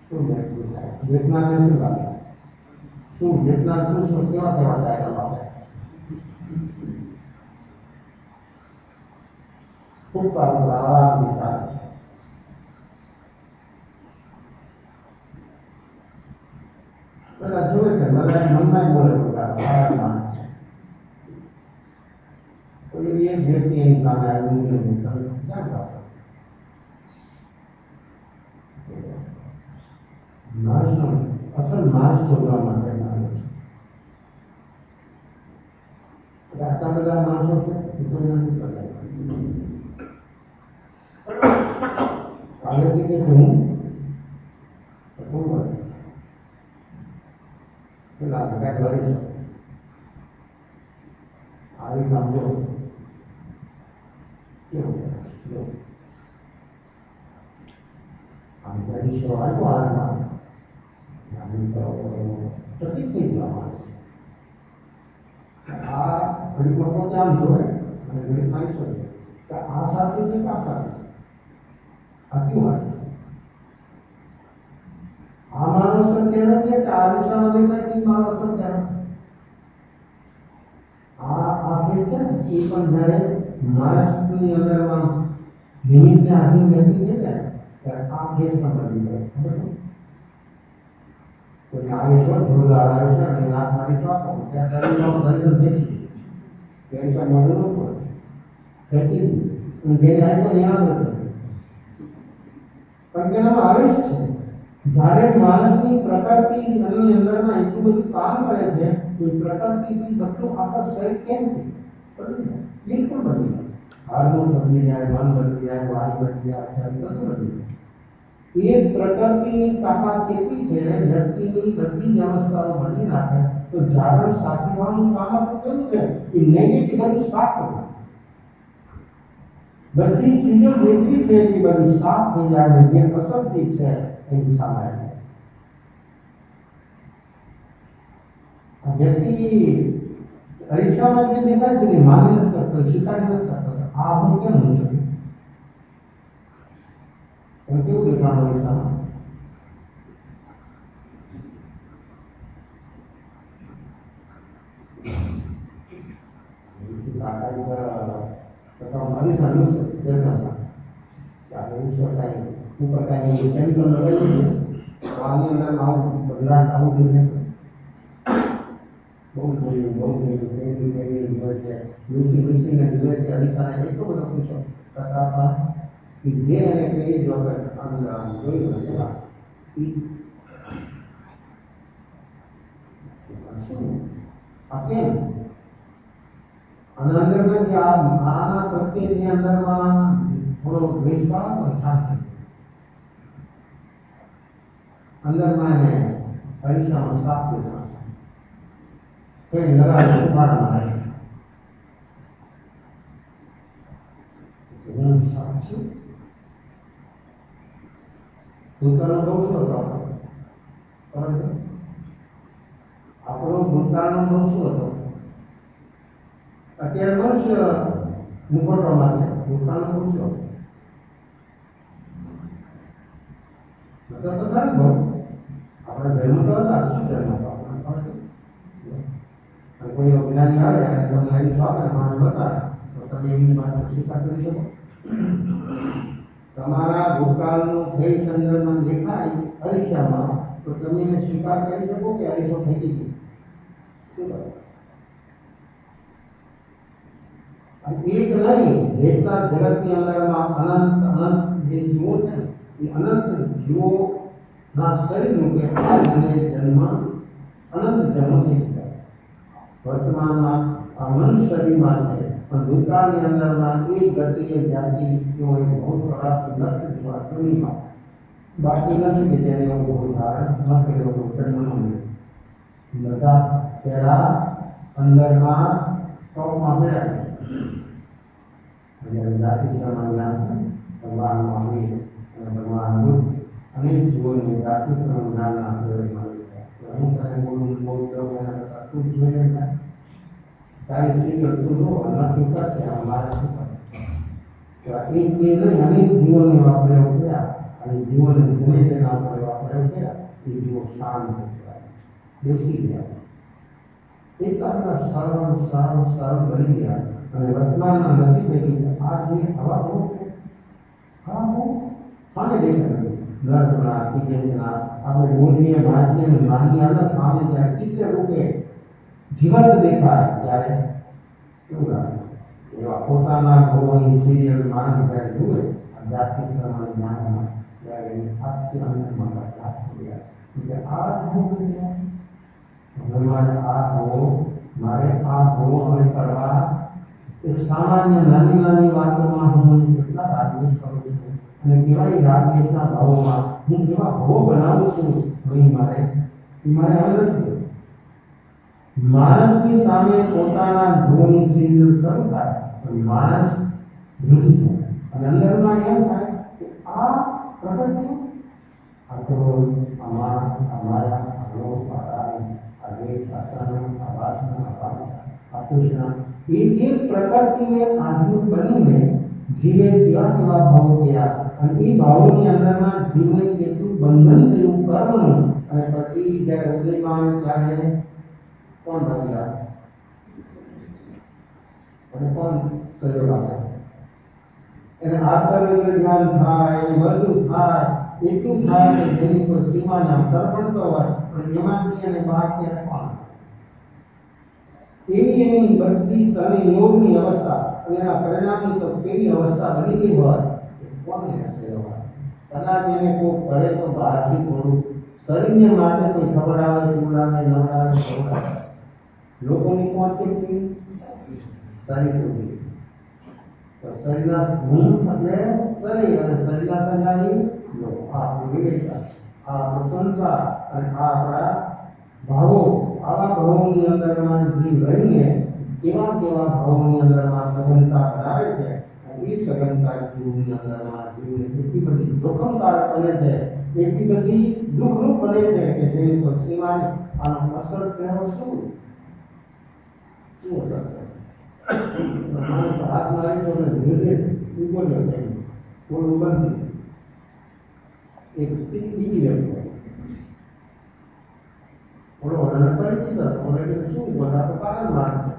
શું મહેસૂસ થાય વિજ્ઞાનને શું લાગે શું વિજ્ઞાન શું કેવા કેવા ડાયગ્રામ આપે ખૂબ સારું આરામથી ચાલે બધા જોવે છે બધા મનમાં બોલે આરામમાં કોઈ એક વ્યક્તિ એની સામે આવ્યું તમે ક્યાં જાઓ માણસનો અસલ માણસ શોધવા માટે આવ્યો છે આટલા બધા માણસો છે કોઈ નથી કરતા કાલેથી કે હું કેટલા બધા કરે છે આવી સમજો કેવું આમ પરીક્ષો આવ્યો હાલમાં ચકિત થઈ ગયો માણસ આ ઘડી પોતે આમ જોવે અને ઘડી ખાઈ શકે કે આ સાચું છે કે આ સાચું આ કેવું હોય આ મારો સત્ય નથી કે આ દિશામાં દેખાય કે મારો સત્ય નથી આ છે એ પણ જ્યારે માણસની ની અંદરમાં નિમિત્તને આધીન વ્યક્તિ છે ને ત્યારે આ કેસ પણ બની જાય. ખબર છે? કોઈ આવેશ હોય, જોરદાર આવેશ હોય અને નાક મારી તો આપો ત્યાં દરિયામાં દરિયો બેઠી ત્યારે તો મળવું ન પડે ફેંકી દીધું જેને આપ્યો ને આવે પણ તેનામાં આવેશ છે. જ્યારે માણસની પ્રકૃતિ એની અંદરમાં એટલું બધું કામ કરે છે તો પ્રકૃતિથી બધું આખા શરીર કેમ બદલી જાય? બિલકુલ બદલી જાય. હાર્મોન બદલી જાય, મન બદલી જાય, વાયુ બદલી જાય, શરીર બધું બદલી જાય. એ પ્રકૃતિની તાકાત કેટલી છે વ્યક્તિની બધી જ અવસ્થાઓ બદલી નાખે તો જાગરણ સાચવવાનું સામર્થ્ય કેવું છે એ નેગેટિવ બધું સાફ કરવું. બધી ચીજો જેટલી છે એ બધી સાફ થઈ જાય ને જે અસત્ય છે એની સામે આવી જાય. વ્યક્તિ અરીસામાં જે દેખાય છે એ માની નથી શકતો, સ્વીકારી નથી શકતો. આ હું કેમ હું છું? એમ કેવું દેખાડો અરીસામાં? અંદરમાં જે આના પ્રત્યેની અંદરમાં થોડો વિશ્વાસ અને શાંતિ અંદરમાં એને પરીક્ષામાં સાફ દેવા કોઈ લગાડે ઉપાડમાં હું સાચું ભૂતકાળનો બહુ શું હતો આપણો ભૂતકાળનો બહુ શું હતો? અત્યારે મનુષ્ય મુકટવા માટે ભૂતકાળનો બહુ શું હતો? મતલબ તો ખરું બહુ આપણે જન્મ તો હતા શું જન્મ હતો આપણને કોઈ અજ્ઞાની આવે અને તમને લાઈન આપે મને બતાવે તો તમે એની વાત સ્વીકાર કરી શકો? તમારા ભૂતકાળનું થઈ સંદર્ભમાં દેખાય અરીસામાં તો તમે એને સ્વીકાર કરી શકો કે અરીસો ફેંકી દો? એક નહીં જેટલા જગતની અંદરમાં અનંત અનંત જે જીવો છે એ અનંત જીવોના શરીર રૂપે આ જન્મ અનંત જન્મ થઈ ગયા. વર્તમાનમાં આ મનુષ્ય શરીરમાં છે પણ ભૂતકાળની અંદરમાં એક ગતિએ જાતિ એવો એક બહુ ખરાબ લક્ષ જોવા દુનિયામાં બાકી નથી કે જેને એવું બહુ ધારણ ન કર્યો તો જન્મ ન મળ્યો. બધા તેરા અંદરમાં ટોપમાં મળ્યા જાતિ જ્ઞાન ભગવાન મહાવીર અને ભગવાન બુદ્ધ અનેક જીવોને જાતિ જ્ઞાનના પ્રયોગમાં હું તને બોલું બહુ એના કરતા તું જોઈને તારી સ્ત્રી તું જો નક્કી કરશે મારે શું કરે એક બે નહીં અનેક જીવોને એવા પ્રયોગ થયા અને જીવોને ગમે તેના ઉપર એવા પ્રયોગ થયા એ જીવો શાંત બેસી ગયા એટલા સરળ સરળ સરળ બની ગયા અને વર્તમાનમાં નથી પૈકી આ જે હવા બહુ છે હવા બહુ સામે દેખાય નર્કના કિજેના આપણે બોલીએ વાંચીએ માની અલગ સામે જ્યારે ચિત્ર રૂપે જીવંત દેખાય ત્યારે કેવું લાગે? એવા પોતાના ભવોની સિરિયલ માણસ જ્યારે જુએ જાતિ સમાન જ્ઞાનમાં ત્યારે એની આખી અંદરમાં પ્રકાશ થઈ જાય એટલે આ ભવ મારે આ ભવો મારે આ ભવો હવે કરવા એક સામાન્ય નાની નાની વાતોમાં હું કેટલા રાજનીતિ કરું છું અને કેવાય રાજનીતિના ભાવોમાં હું કેવા ભવો બનાવું છું મારે હવે નથી. માણસની સામે પોતાના ભવોની સિરિયલ શરૂ થાય પણ માણસ રૂઢી જાય અને અંદરમાં એમ થાય કે આ પ્રકૃતિ આ ક્રોધ અમારા લોભ एक प्रकृति में आधीन बनी जीवे केवा केवा भाव किया અને એ ભાવોની અંદરમાં જીવને કેટલું બંધન થયું કર્મનું અને પછી જ્યારે ઉદયમાં ત્યારે કોણ બદલા અને કોણ સહયોગ આપે? એને આંતરિક જ્ઞાન થાય, એ બધું થાય, એટલું થાય કે જેની કોઈ સીમાને આમ તરફડતો હોય, પણ એમાંથી એને બહાર ક્યારે કોણ એની બધી તને યોગની અવસ્થા અને એના પરિણામની તો કેવી અવસ્થા બની ગઈ હોય કોને સેવા. કદાચ એને કોઈ કરે તો બહારથી થોડું શરીરને માટે કોઈ ખવડાવે, પીવડાવે, નવડાવે, ખવડાવે, લોકોની કોણ કેટલી શરીર સુધી. તો શરીરના ગુણ એટલે શરીર અને શરીરના સંગાની આ વિવેકતા, આ પ્રશંસા અને આ આપણા ભાવો, આવા ભાવોની અંદરમાં જીવ રહીને કેવા કેવા ભાવોની અંદરમાં સઘનતા ધરાવે છે. એ સઘનતા જીવની અંદરમાં જીવને એટલી બધી જોખમકારક બને છે, એટલી બધી દુઃખરૂપ બને છે કે જેની કોઈ સીમાની આનો અસર કહેવો શું અસર હાથ મારી તો ધીરે ઉભો જશે, થોડું બંધ એક બીજી વ્યક્તિ થોડો અને પરિચિત હતો એટલે શું બધા તો પાગલ મારે છે.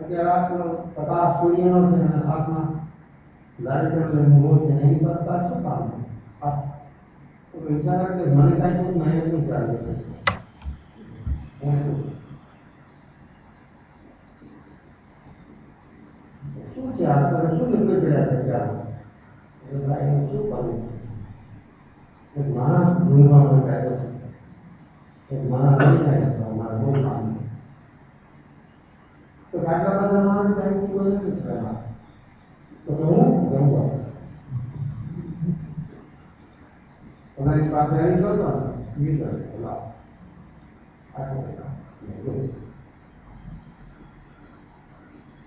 અત્યારે આપણો પ્રકાશ સૂર્યનો છે અને હાથમાં લાઈટ મૂળો છે એની કરતા શું કામ છે? તો પૈસા કે મને કાંઈ કોઈ મહેનત નહીં ચાલે શું છે આ તમે શું નીકળી ગયા છે ત્યાં એટલે ભાઈ શું કરવું? એક માણસ ગુણવાનો કાયદો છે, એક માણસ નહીં થાય તો અમારે બહુ કામ તો કાટલા બધા માણસ થાય કોઈ નથી કરવા તો હું ગમવા તમારી પાસે આવી ગયો તો મિત્ર લાવ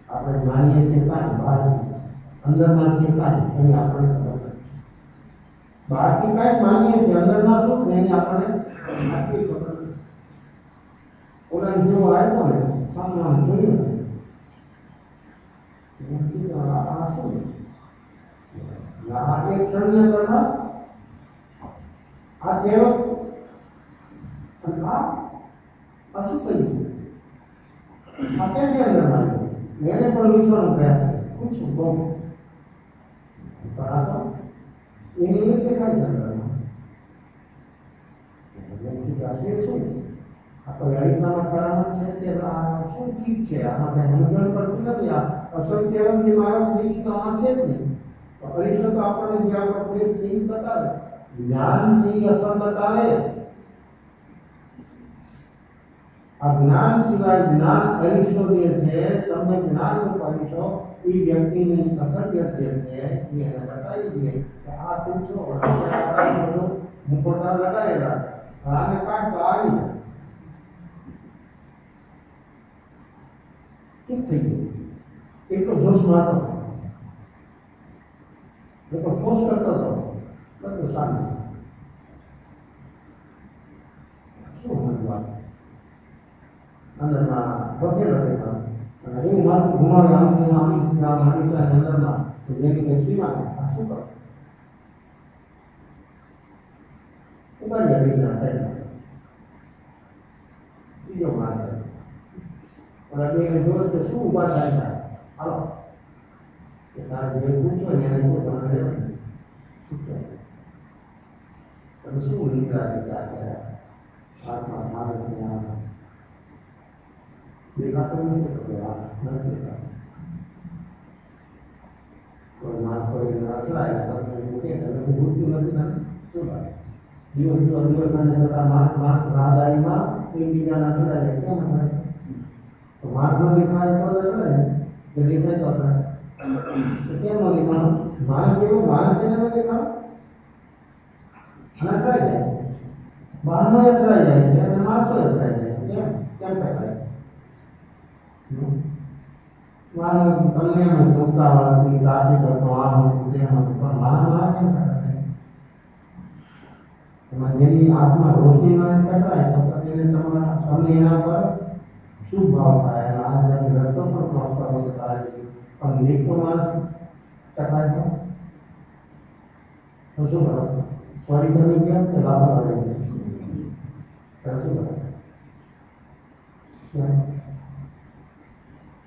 આપણે માનીએ છીએ કાંઈ બહાર અંદરમાં છે કાંઈ એની આપણે ખબર બહારથી કાંઈક માનીએ છીએ, અંદરમાં શું છે એની આપણે આટલી ખબર નથી. ઓલા જેવો આવ્યો ને સામે જોયું ને આ શું આ એક ક્ષણની અંદરમાં આ કહેવત અને આ શું કર્યું આ કેની અંદરમાં એને પણ વિશ્વનો પ્રયાસ પૂછું તો પણ આ તો એની રીતે કાંઈ અંદરમાં શું આ તો અરીસામાં કરામત છે તે આ શું ઠીક છે, આમાં કઈ સમજણ પડતી નથી. આ અસત્ય જે મારો થઈ તો આ છે જ નહીં. તો અરીસો તો આપણને જે આપણો દેશ છે એ બતાવે, જ્ઞાનથી અસર બતાવે. આ જ્ઞાન સિવાય જ્ઞાન અરીસો જે છે, સમ્ય જ્ઞાન નો અરીસો એ વ્યક્તિની અસરયત જે છે એને બતાવી દે કે આ પૂછો બધું મુખોટા લગાવેલા આને કાઢ તો આવી જાય કેમ થઈ ગયું. એટલો જોશ મારતો એટલો પોસ્ટ કરતો હતો બધું સામે શું મતલબ અંદરમાં વગેરે દેખાય અને એવું મારું ગુમાવે આમ મારી અંદરમાં જેની કઈ સીમા આ શું કરો ઉપાડી બીજા સાઈડ બીજો માર ઓલા બેને જોયો તો શું ઉભા થાય હાલો કે તારે જે પૂછો ને એને કોઈ તમને રહેવાનું શું કહે તમે શું લીધા વિચાર કર્યા હાથમાં મારે દેખાતો નથી તો આ નથી દેખાતો કોઈ માર કોઈ અથડાય તમને મૂકે તમે ભૂલતું નથી ને શું લાગે દિવસ મને કરતા માર્ક રાહદારીમાં એકબીજાના અથડાય કેમ અથડાય તો માર્કમાં દેખાય તો અથડાય કે દેખાય તો અથડાય તો કેમ ન દેખાણો માણસ જેવો માણસ એને ન દેખાણો અને અથડાઈ જાય બહારમાં અથડાઈ જાય છે અને માણસો અથડાઈ જાય કેમ કેમ અથડાય માનો તમને એમ ઉતાવળથી ટ્રાફિક હતો આમ હતું તેમ હતું પણ મારા કેમ અથડાય એમાં જેની આંખમાં રોશની ન ટકરાય તો તેને તમને એના પર શું ભાવ થાય અને આ જ્યારે રસ્તો પર ક્રોસ કરવો તો તારે પણ નીકળો માણસ ટકરાય તો શું કરો સોરી તમે કેમ કે લાપરવાહી શું કરો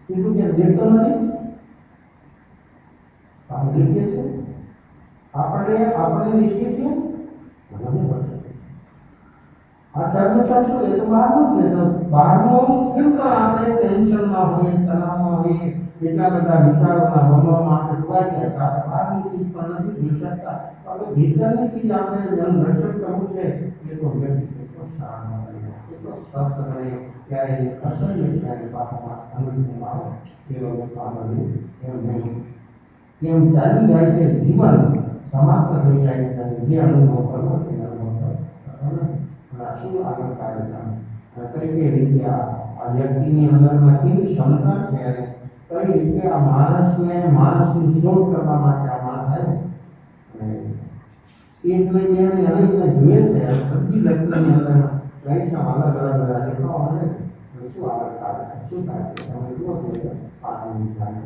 કીધું કે દેખતો નથી આમ દેખીએ છીએ આપણે નિશ્ચિત છે નહીં બચે. આ કર્મચક્ષુ એ તો બહારનું છે. તો બહારનું સ્થિર પર આપણે ટેન્શનમાં હોઈએ, તણાવમાં હોઈએ, એટલા બધા વિચારોના વમળમાં આપણે ખોવાઈ ગયા કે આપણે બહારની ચીજ પણ નથી જોઈ શકતા. તો આપણે ભીતરની ચીજ આપણે જેનું દર્શન કરવું છે એ તો વ્યક્તિ કેટલો શાંત રહે, કેટલો સ્વસ્થ રહે, ત્યારે એ અસર નહીં ત્યારે બાપામાં અનુભવ આવે. એ વખત આપણને એમ નહીં કેમ ચાલી જાય છે જીવન સમાપ્ત થઈ જાય છે. જે અનુભવ કરવો તે અનુભવ કરવો શું આગળ કાર્યક્રમ કઈ કઈ રીતે આ વ્યક્તિની અંદરમાં કેવી ક્ષમતા છે અને કઈ રીતે આ માણસની શોધ કરવા માટે આ માણસ આવ્યો. અને એક નહીં બે નહીં અનેકને જોઈએ છે. બધી વ્યક્તિની અંદરમાં કઈ અલગ અલગ દેખાવા મળે છે. શું આગળ કાર્યક્રમ શું થાય છે તમે જુઓ છો આગળની કાર્ય.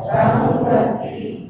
Sangati